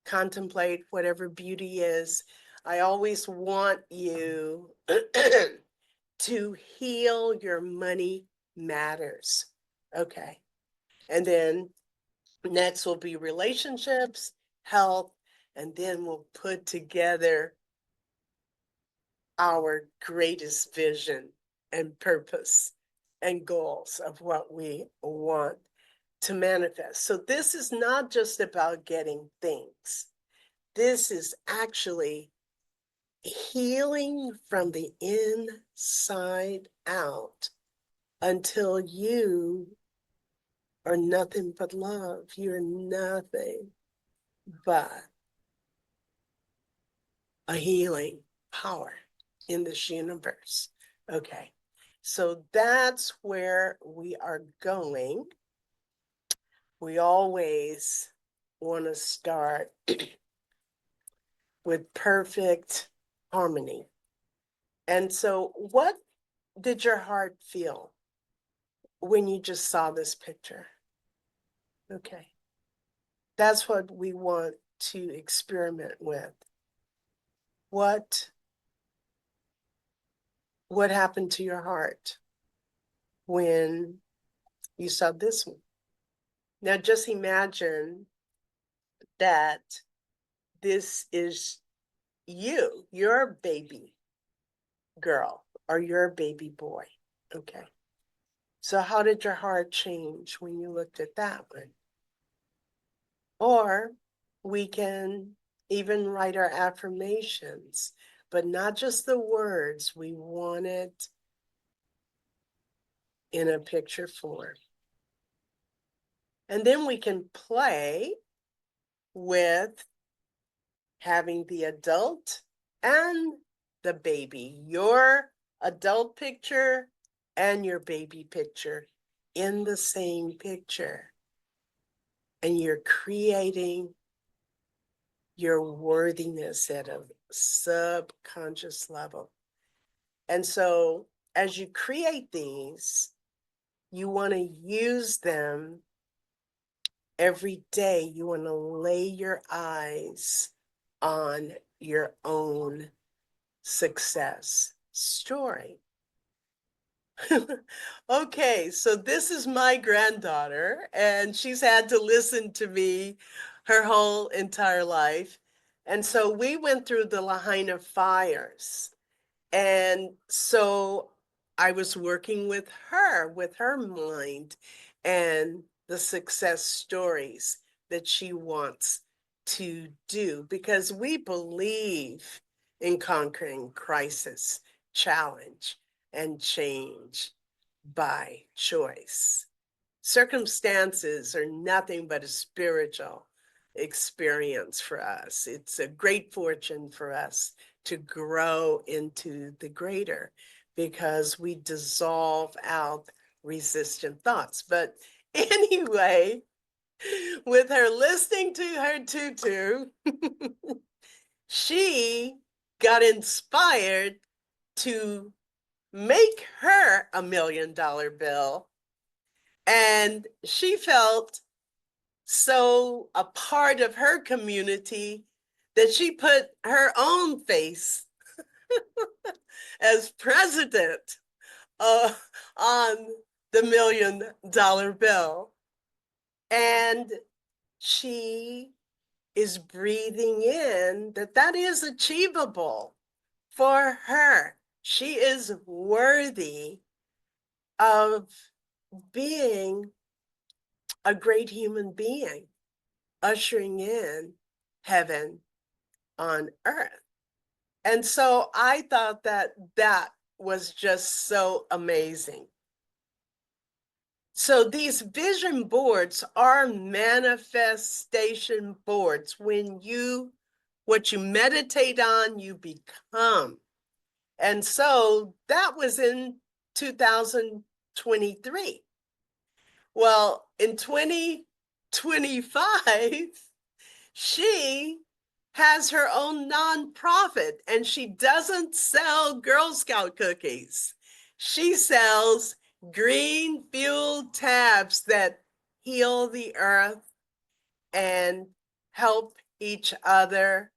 contemplate whatever beauty is, I always want you to heal your money matters. Okay. And then next will be relationships, health, and then we'll put together our greatest vision and purpose and goals of what we want to manifest. So this is not just about getting things. This is actually healing from the inside out until you are nothing but love. You're nothing but a healing power in this universe. Okay, so that's where we are going. We always want to start with perfect harmony. And so what did your heart feel when you just saw this picture? Okay. That's what we want to experiment with. What happened to your heart when you saw this one? Now just imagine that this is you, your baby girl or your baby boy. Okay. So how did your heart change when you looked at that one? Or we can even write our affirmations, but not just the words. We want it in a picture form. And then we can play with having the adult and the baby, your adult picture and your baby picture in the same picture. And you're creating your worthiness at a subconscious level. And so as you create these, you want to use them every day. You want to lay your eyes on your own success story. Okay, so this is my granddaughter, and she's had to listen to me her whole entire life. And so we went through the Lahaina fires. And so I was working with her mind and the success stories that she wants to do, because we believe in conquering crisis, challenge, and change by choice. Circumstances are nothing but a spiritual experience for us. It's a great fortune for us to grow into the greater because we dissolve out resistant thoughts. But anyway, with her listening to her tutu, she got inspired to make her $1 million bill. And she felt so a part of her community that she put her own face as president on the $1 million bill. And she is breathing in that is achievable for her. She is worthy of being a great human being, ushering in heaven on earth. And so I thought that was just so amazing. So these vision boards are manifestation boards. What you meditate on, you become. And so that was in 2023. Well, in 2025, she has her own nonprofit, and she doesn't sell Girl Scout cookies. She sells green fuel tabs that heal the earth and help each other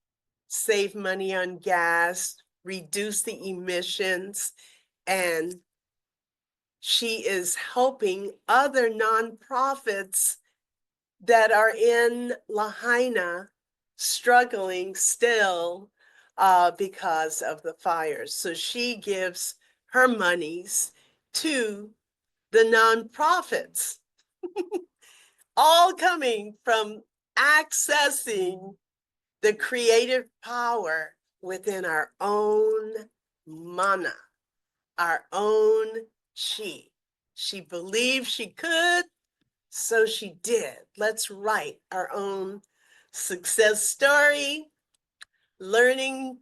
save money on gas, reduce the emissions, and she is helping other nonprofits that are in Lahaina struggling still because of the fires. So she gives her monies to the nonprofits, all coming from accessing the creative power within our own mana, our own chi. She believed she could, so she did. Let's write our own success story, learning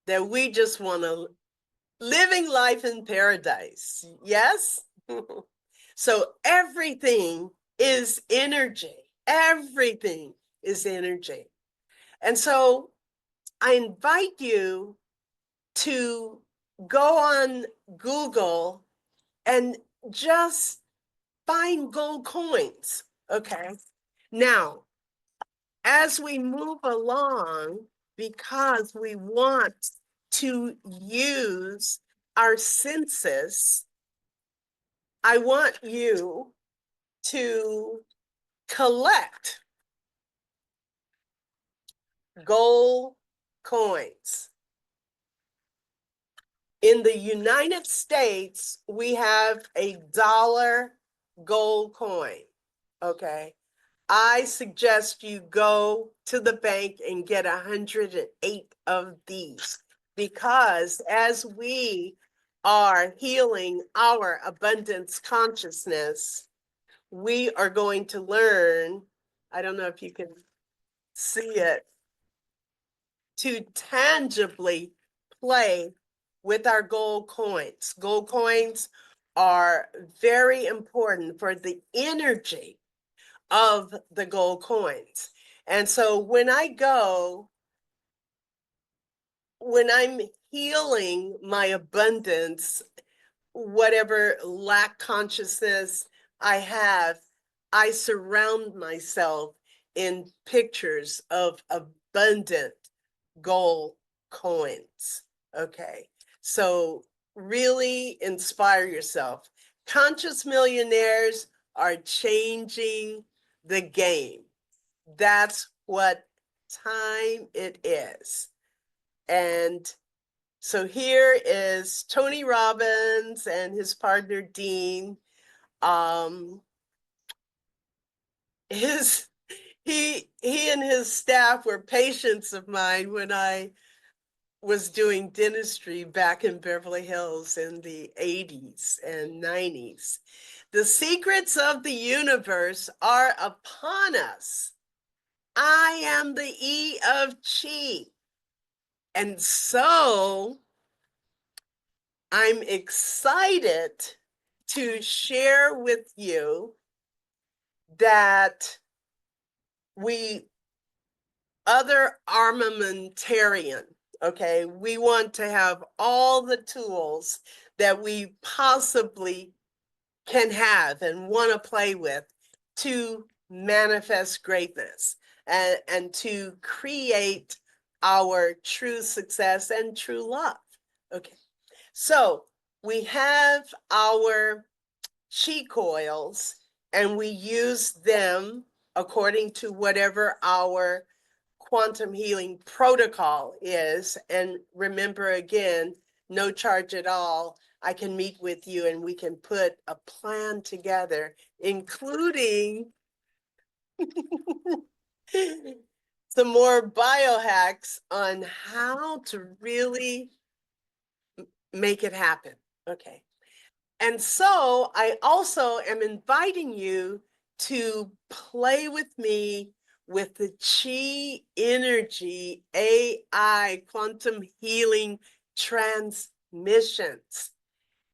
that we just want to living life in paradise. Yes? So everything is energy. Everything is energy. And so I invite you to go on Google and just find gold coins. Okay. Now, as we move along, because we want to use our senses, I want you to collect gold coins. In the United States, we have a dollar gold coin. Okay. I suggest you go to the bank and get 108 of these, because as we are healing our abundance consciousness, we are going to learn, I don't know if you can see it, to tangibly play with our gold coins. Gold coins are very important for the energy of the gold coins. And so when I'm healing my abundance, whatever lack consciousness I have, I surround myself in pictures of abundant gold coins. Okay. So really inspire yourself. Conscious millionaires are changing the game. That's what time it is. And so here is Tony Robbins and his partner Dean. His he and his staff were patients of mine when I was doing dentistry back in Beverly Hills in the 80s and 90s. The secrets of the universe are upon us. I am the E of Chi. And so I'm excited to share with you that other armamentarian, okay, we want to have all the tools that we possibly can have and want to play with to manifest greatness and to create our true success and true love. Okay, so we have our chi coils and we use them according to whatever our quantum healing protocol is. And remember, again, no charge at all. I can meet with you and we can put a plan together, including some more biohacks on how to really make it happen. Okay. And so I also am inviting you to play with me with the Chi Energy AI quantum healing transmissions.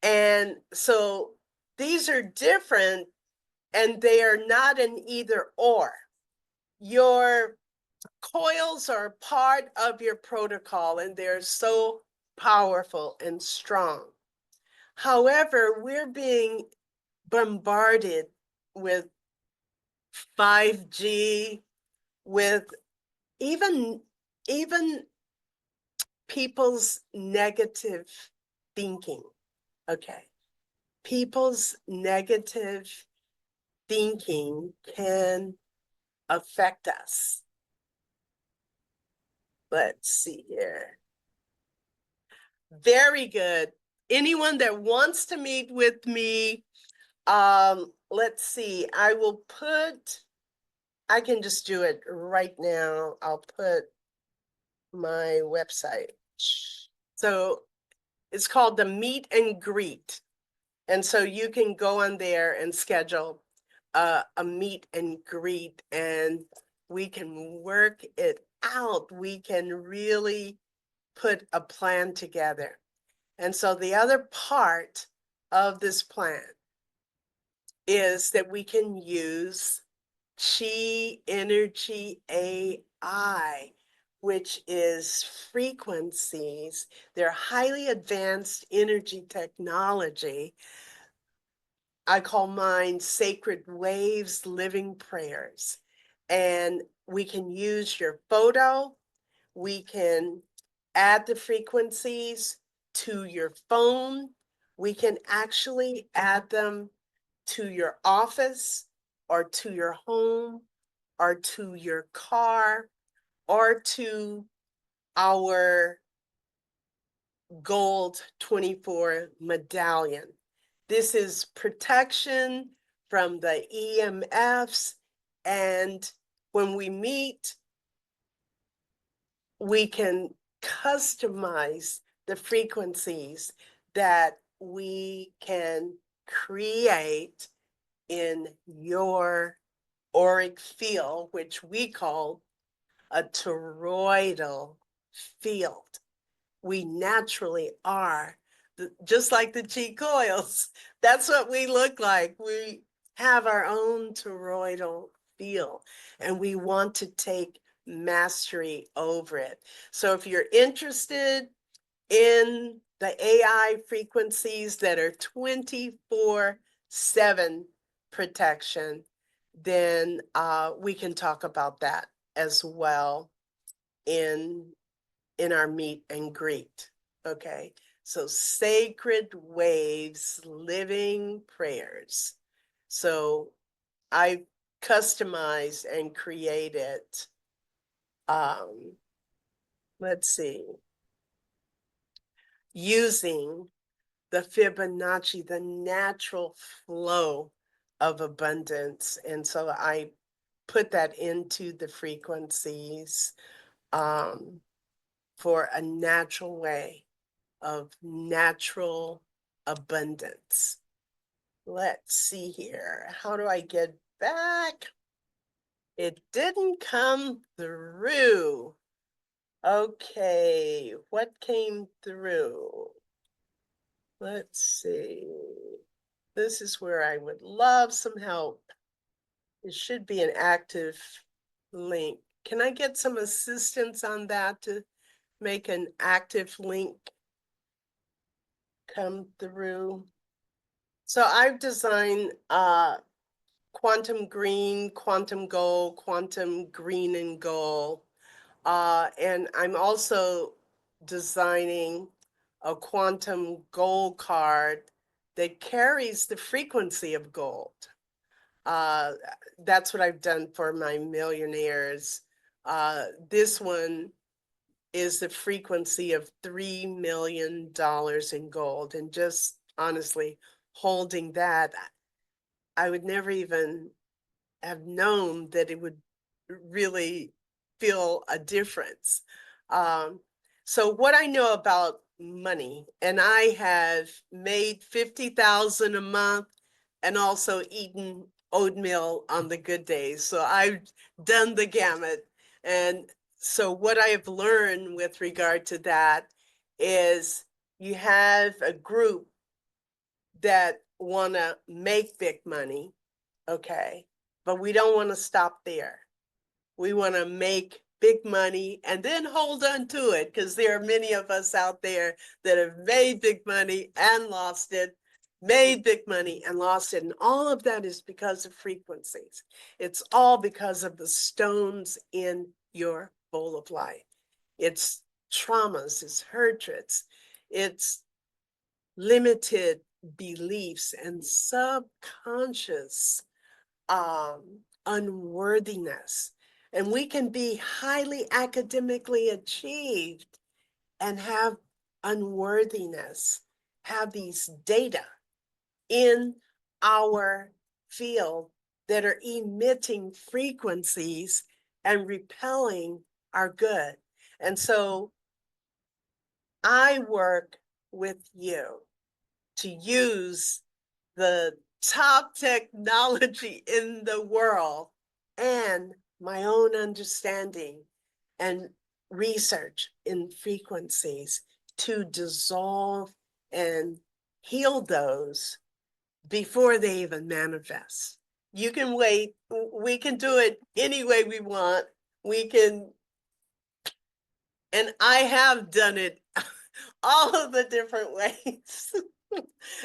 And so these are different and they are not an either or. Your coils are part of your protocol and they're so powerful and strong. However, we're being bombarded with 5G, with even people's negative thinking. Okay. People's negative thinking can affect us. Let's see here. Very good. Anyone that wants to meet with me, let's see, I can just do it right now. I'll put my website. So it's called the Meet and Greet. And so you can go on there and schedule a meet and greet and we can work it out. We can really put a plan together. And so the other part of this plan is that we can use Chi Energy AI which is frequencies. They're highly advanced energy technology. I call mine Sacred Waves Living Prayers. And we can use your photo. We can add the frequencies to your phone. We can actually add them to your office or to your home or to your car or to our gold 24 medallion. This is protection from the EMFs. And when we meet, we can customize the frequencies that we can create in your auric field, which we call a toroidal field. We naturally are, just like the G coils. That's what we look like. We have our own toroidal field, and we want to take mastery over it. So if you're interested in the AI frequencies that are 24/7 protection, then we can talk about that as well in our meet and greet. Okay, so Sacred Waves Living Prayers. So I customized and created, let's see, using the Fibonacci, the natural flow of abundance. And so I put that into the frequencies for a natural way of natural abundance. Let's see here. How do I get back? It didn't come through. Okay, what came through? Let's see. This is where I would love some help. It should be an active link. Can I get some assistance on that to make an active link come through? So I've designed quantum green, quantum gold, quantum green and gold. And I'm also designing a quantum gold card that carries the frequency of gold. That's what I've done for my millionaires. This one is the frequency of $3 million in gold. And just honestly, holding that, I would never even have known that it would really feel a difference. So what I know about money, and I have made $50,000 a month and also eaten oatmeal on the good days. So I've done the gamut. And so what I have learned with regard to that is you have a group that want to make big money, okay, but we don't want to stop there. We want to make big money and then hold on to it, because there are many of us out there that have made big money and lost it, made big money and lost it. And all of that is because of frequencies. It's all because of the stones in your bowl of life. It's traumas, it's hatreds, it's limited beliefs and subconscious unworthiness. And we can be highly academically achieved and have unworthiness, have these data in our field that are emitting frequencies and repelling our good. And so I work with you to use the top technology in the world and my own understanding and research in frequencies to dissolve and heal those before they even manifest. You can wait. We can do it any way we want. We can And I have done it all of the different ways.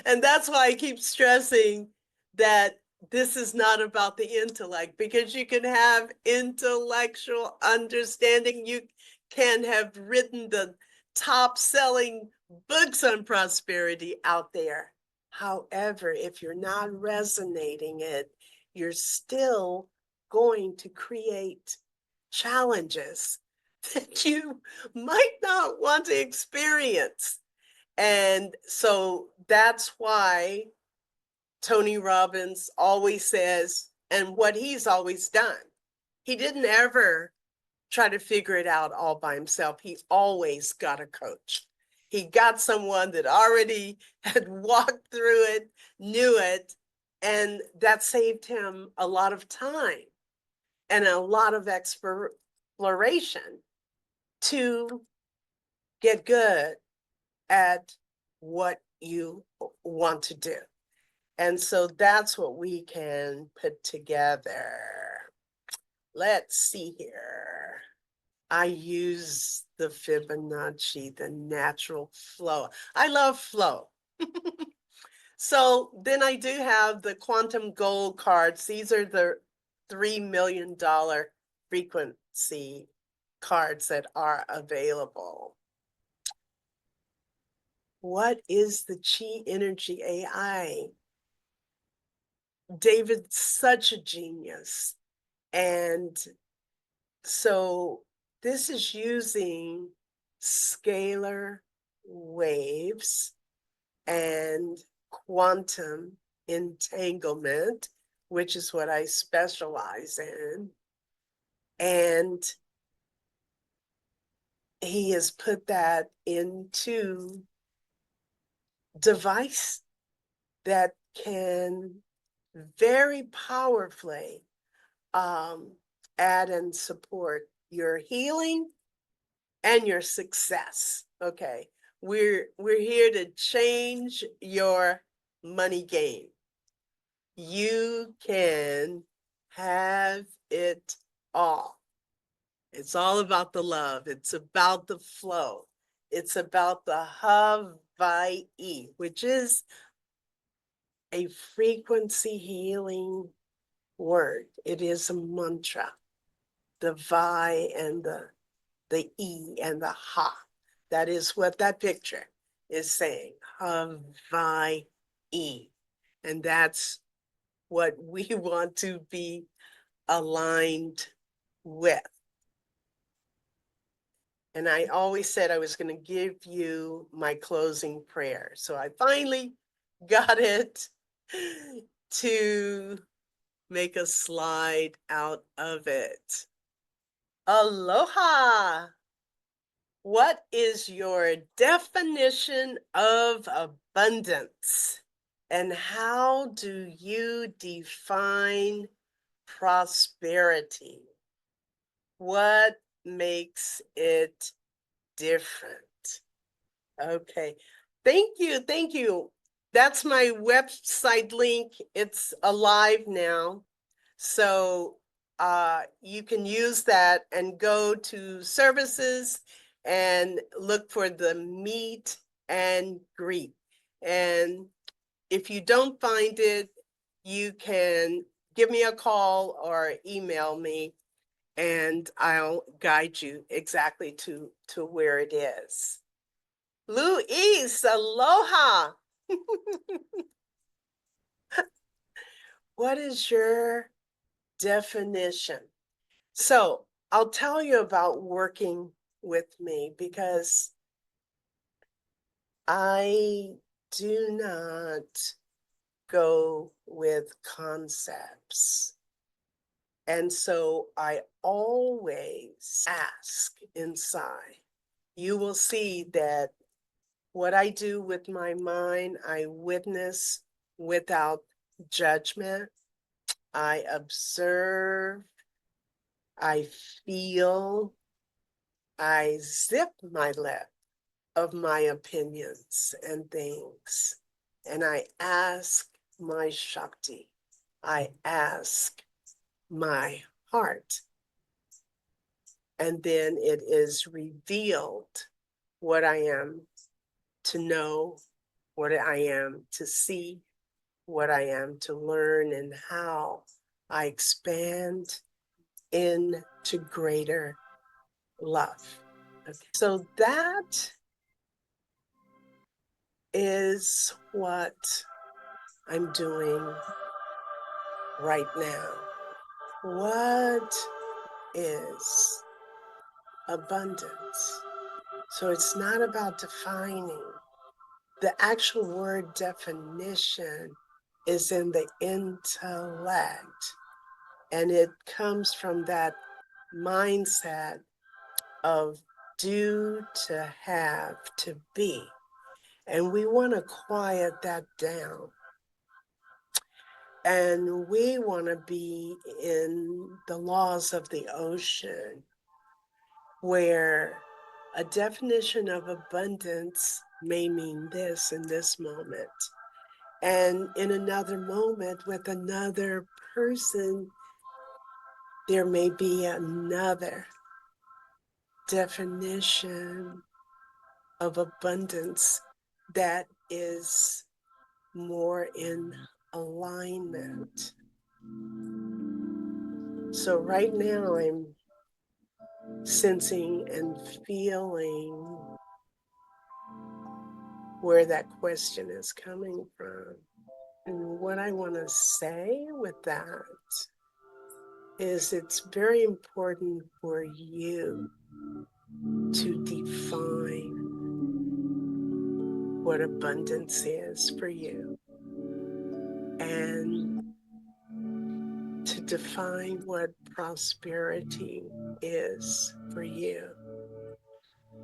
And that's why I keep stressing that this is not about the intellect, because you can have intellectual understanding. You can have written the top selling books on prosperity out there. However, if you're not resonating it, you're still going to create challenges that you might not want to experience. And so that's why Tony Robbins always says, and what he's always done, he didn't ever try to figure it out all by himself. He always got a coach. He got someone that already had walked through it, knew it, and that saved him a lot of time and a lot of exploration to get good at what you want to do. And so that's what we can put together. Let's see here. I use the Fibonacci, the natural flow. I love flow. So then I do have the quantum gold cards. These are the $3 million frequency cards that are available. What is the Chi Energy AI? David's such a genius. And so this is using scalar waves and quantum entanglement, which is what I specialize in. And he has put that into device that can very powerfully add and support your healing and your success. Okay, we're here to change your money game. You can have it all. It's all about the love. It's about the flow. It's about the Hawaii, which is a frequency healing word. It is a mantra. The Vi and the E and the Ha. That is what that picture is saying. Hawaii. And that's what we want to be aligned with. And I always said I was going to give you my closing prayer. So I finally got it to make a slide out of it. Aloha. What is your definition of abundance? And how do you define prosperity? What makes it different? Okay. Thank you. Thank you. That's my website link. It's alive now. So you can use that and go to services and look for the meet and greet. And if you don't find it, you can give me a call or email me, and I'll guide you exactly to where it is. Luis, aloha. What is your definition? So I'll tell you about working with me, because I do not go with concepts. And so I always ask inside. You will see that what I do with my mind, I witness without judgment. I observe, I feel, I zip my lip of my opinions and things. And I ask my Shakti, I ask my heart, And then it is revealed what I am to know, what I am to see, what I am to learn, and how I expand into greater love. Okay. So that is what I'm doing right now. What is abundance? So it's not about defining. The actual word definition is in the intellect, and it comes from that mindset of do, to have, to be. And we want to quiet that down. And we want to be in the laws of the ocean, where a definition of abundance may mean this in this moment. And in another moment with another person, there may be another definition of abundance that is more in alignment. So right now I'm sensing and feeling where that question is coming from. And what I want to say with that is it's very important for you to define what abundance is for you, and to define what prosperity is for you,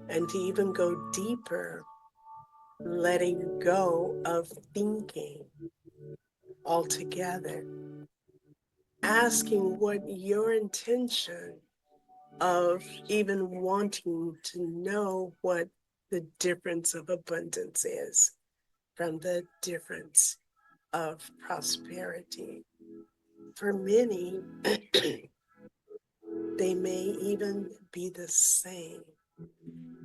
and to even go deeper, letting go of thinking altogether, asking what your intention of even wanting to know what the difference of abundance is from the difference of prosperity. For many, they may even be the same.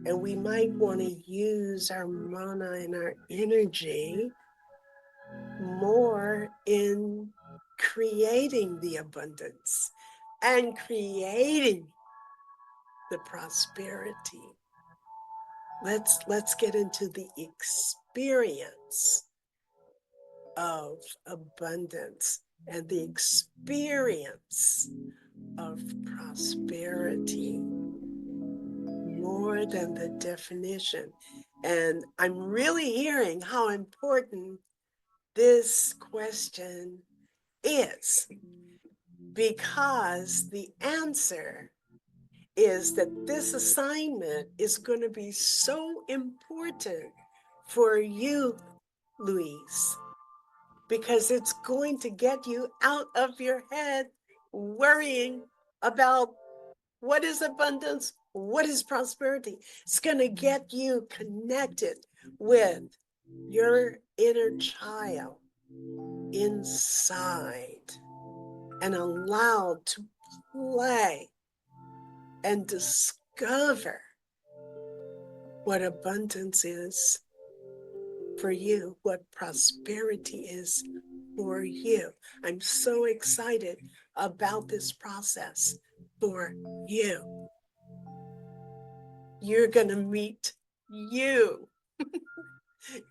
And we might want to use our mana and our energy more in creating the abundance and creating the prosperity. Let's get into the experience of abundance and the experience of prosperity more than the definition. And I'm really hearing how important this question is, because the answer is that this assignment is going to be so important for you, Louise, because it's going to get you out of your head worrying about what is abundance, what is prosperity. It's going to get you connected with your inner child inside and allowed to play and discover what abundance is for you, what prosperity is for you. I'm so excited about this process for you. You're going to meet you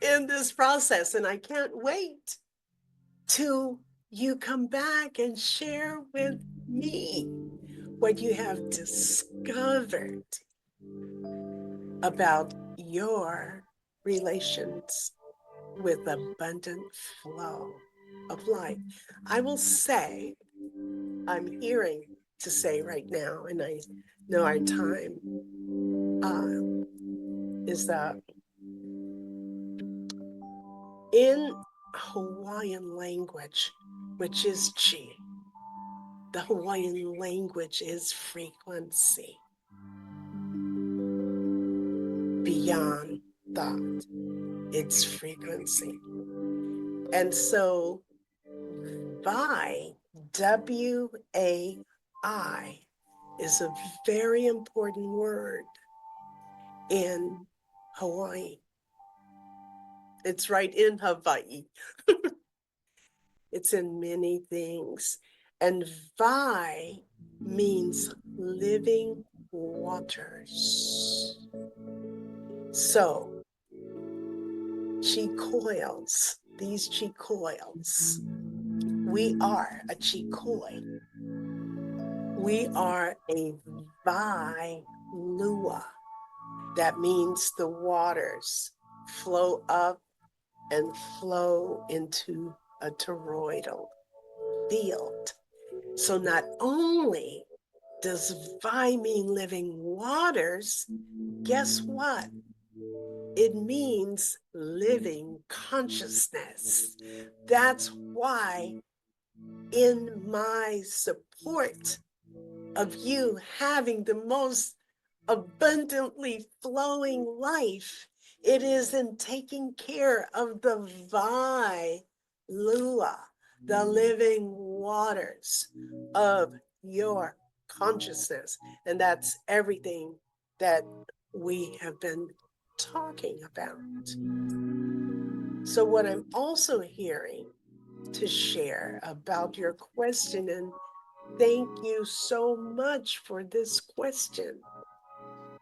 in this process, and I can't wait till you come back and share with me what you have discovered about your relations with abundant flow of life. I will say, I'm hearing to say right now, and I know our time is that in Hawaiian language, which is chi, the Hawaiian language is frequency beyond thought. It's frequency. And so by WAI is a very important word in Hawaii. It's right in Hawaii. It's in many things. And Vai means living waters. So, chi coils, these chi coils, we are a chi koi. We are a Vai lua. That means the waters flow up and flow into a toroidal field. So not only does Vai mean living waters, guess what? It means living consciousness. That's why in my support of you having the most abundantly flowing life, it is in taking care of the Vai Lua, the living waters of your consciousness. And that's everything that we have been talking about. So, what I'm also hearing to share about your question, and thank you so much for this question.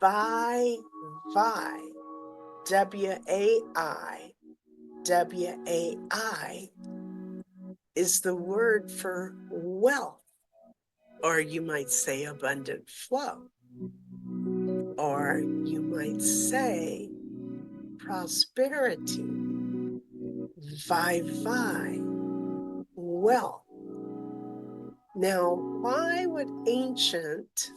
Vai, W-A-I, W-A-I is the word for wealth, or you might say abundant flow, or you might say prosperity. Vai, wealth. Now, why would ancient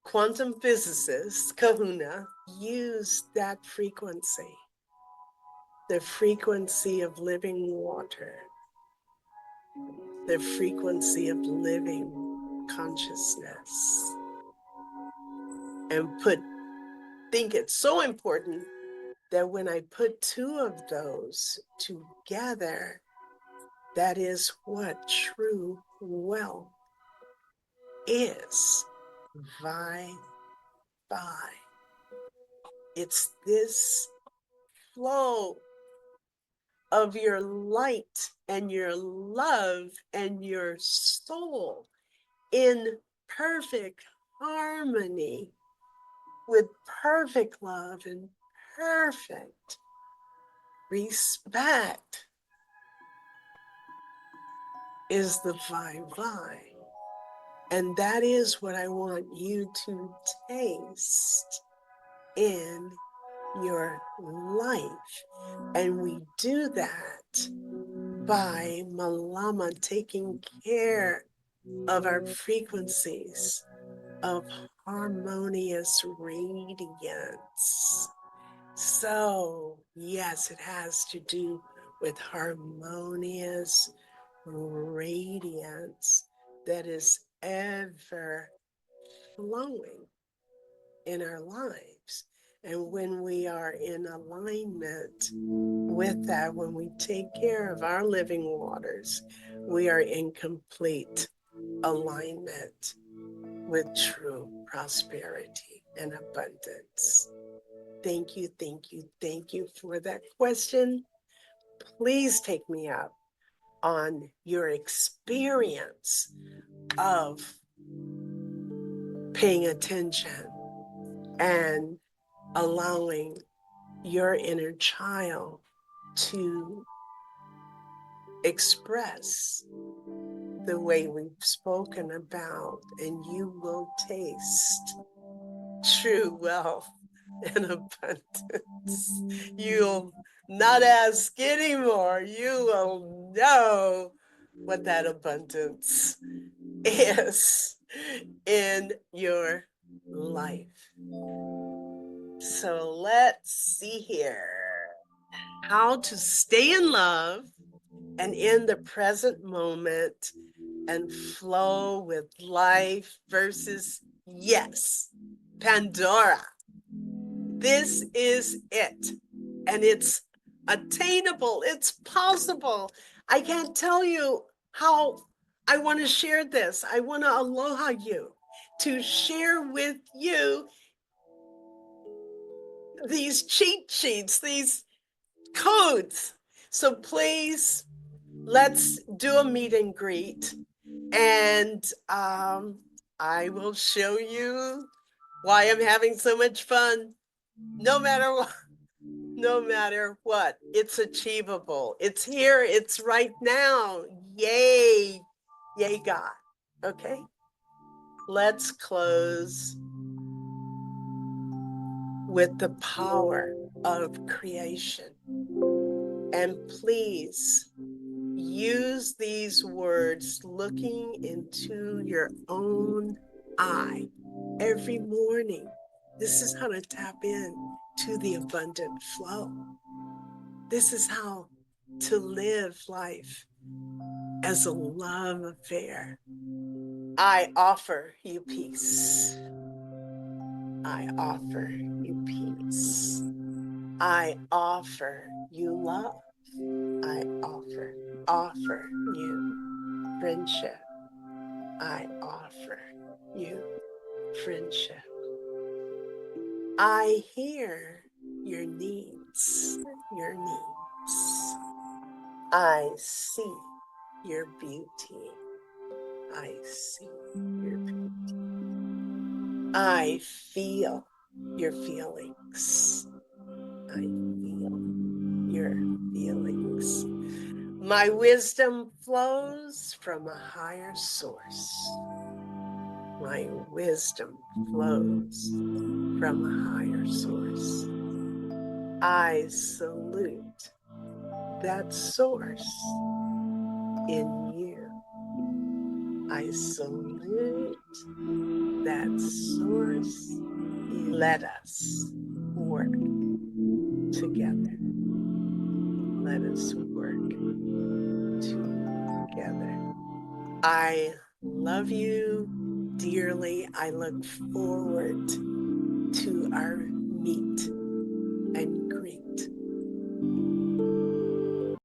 quantum physicist Kahuna use that frequency? The frequency of living water, the frequency of living consciousness, and think it's so important that when I put two of those together, that is what true wealth is. Vai. It's this flow of your light and your love and your soul in perfect harmony with perfect love and perfect respect is the Vai. And that is what I want you to taste in your life. And we do that by Malama taking care of our frequencies of harmonious radiance. So, yes, it has to do with harmonious radiance that is ever flowing in our lives. And when we are in alignment with that, when we take care of our living waters, we are in complete alignment with true prosperity and abundance. Thank you, thank you, thank you for that question. Please take me up on your experience of paying attention and allowing your inner child to express the way we've spoken about, and you will taste true wealth and abundance. You'll not ask anymore. You will know what that abundance is in your life. So let's see here. How to stay in love and in the present moment and flow with life versus yes, Pandora. This is it. And it's attainable. It's possible. I can't tell you how I want to share this. I want to aloha you. to share with you these cheat sheets, these codes. So please, let's do a meet and greet, and I will show you why I'm having so much fun. No matter what, no matter what, it's achievable. It's here, it's right now. Yay, yay, God. Okay, let's close with the power of creation. And please use these words looking into your own eye every morning. This is how to tap in to the abundant flow. This is how to live life as a love affair. I offer you peace. I offer you peace. I offer you love. I offer you friendship. I offer you friendship. I hear your needs, your needs. I see your beauty. I see your beauty. I feel your feelings. I feel your feelings. My wisdom flows from a higher source. My wisdom flows from a higher source. I salute that source in you. I salute that source. Let us work together. Let us work together. I love you dearly. I look forward to our meet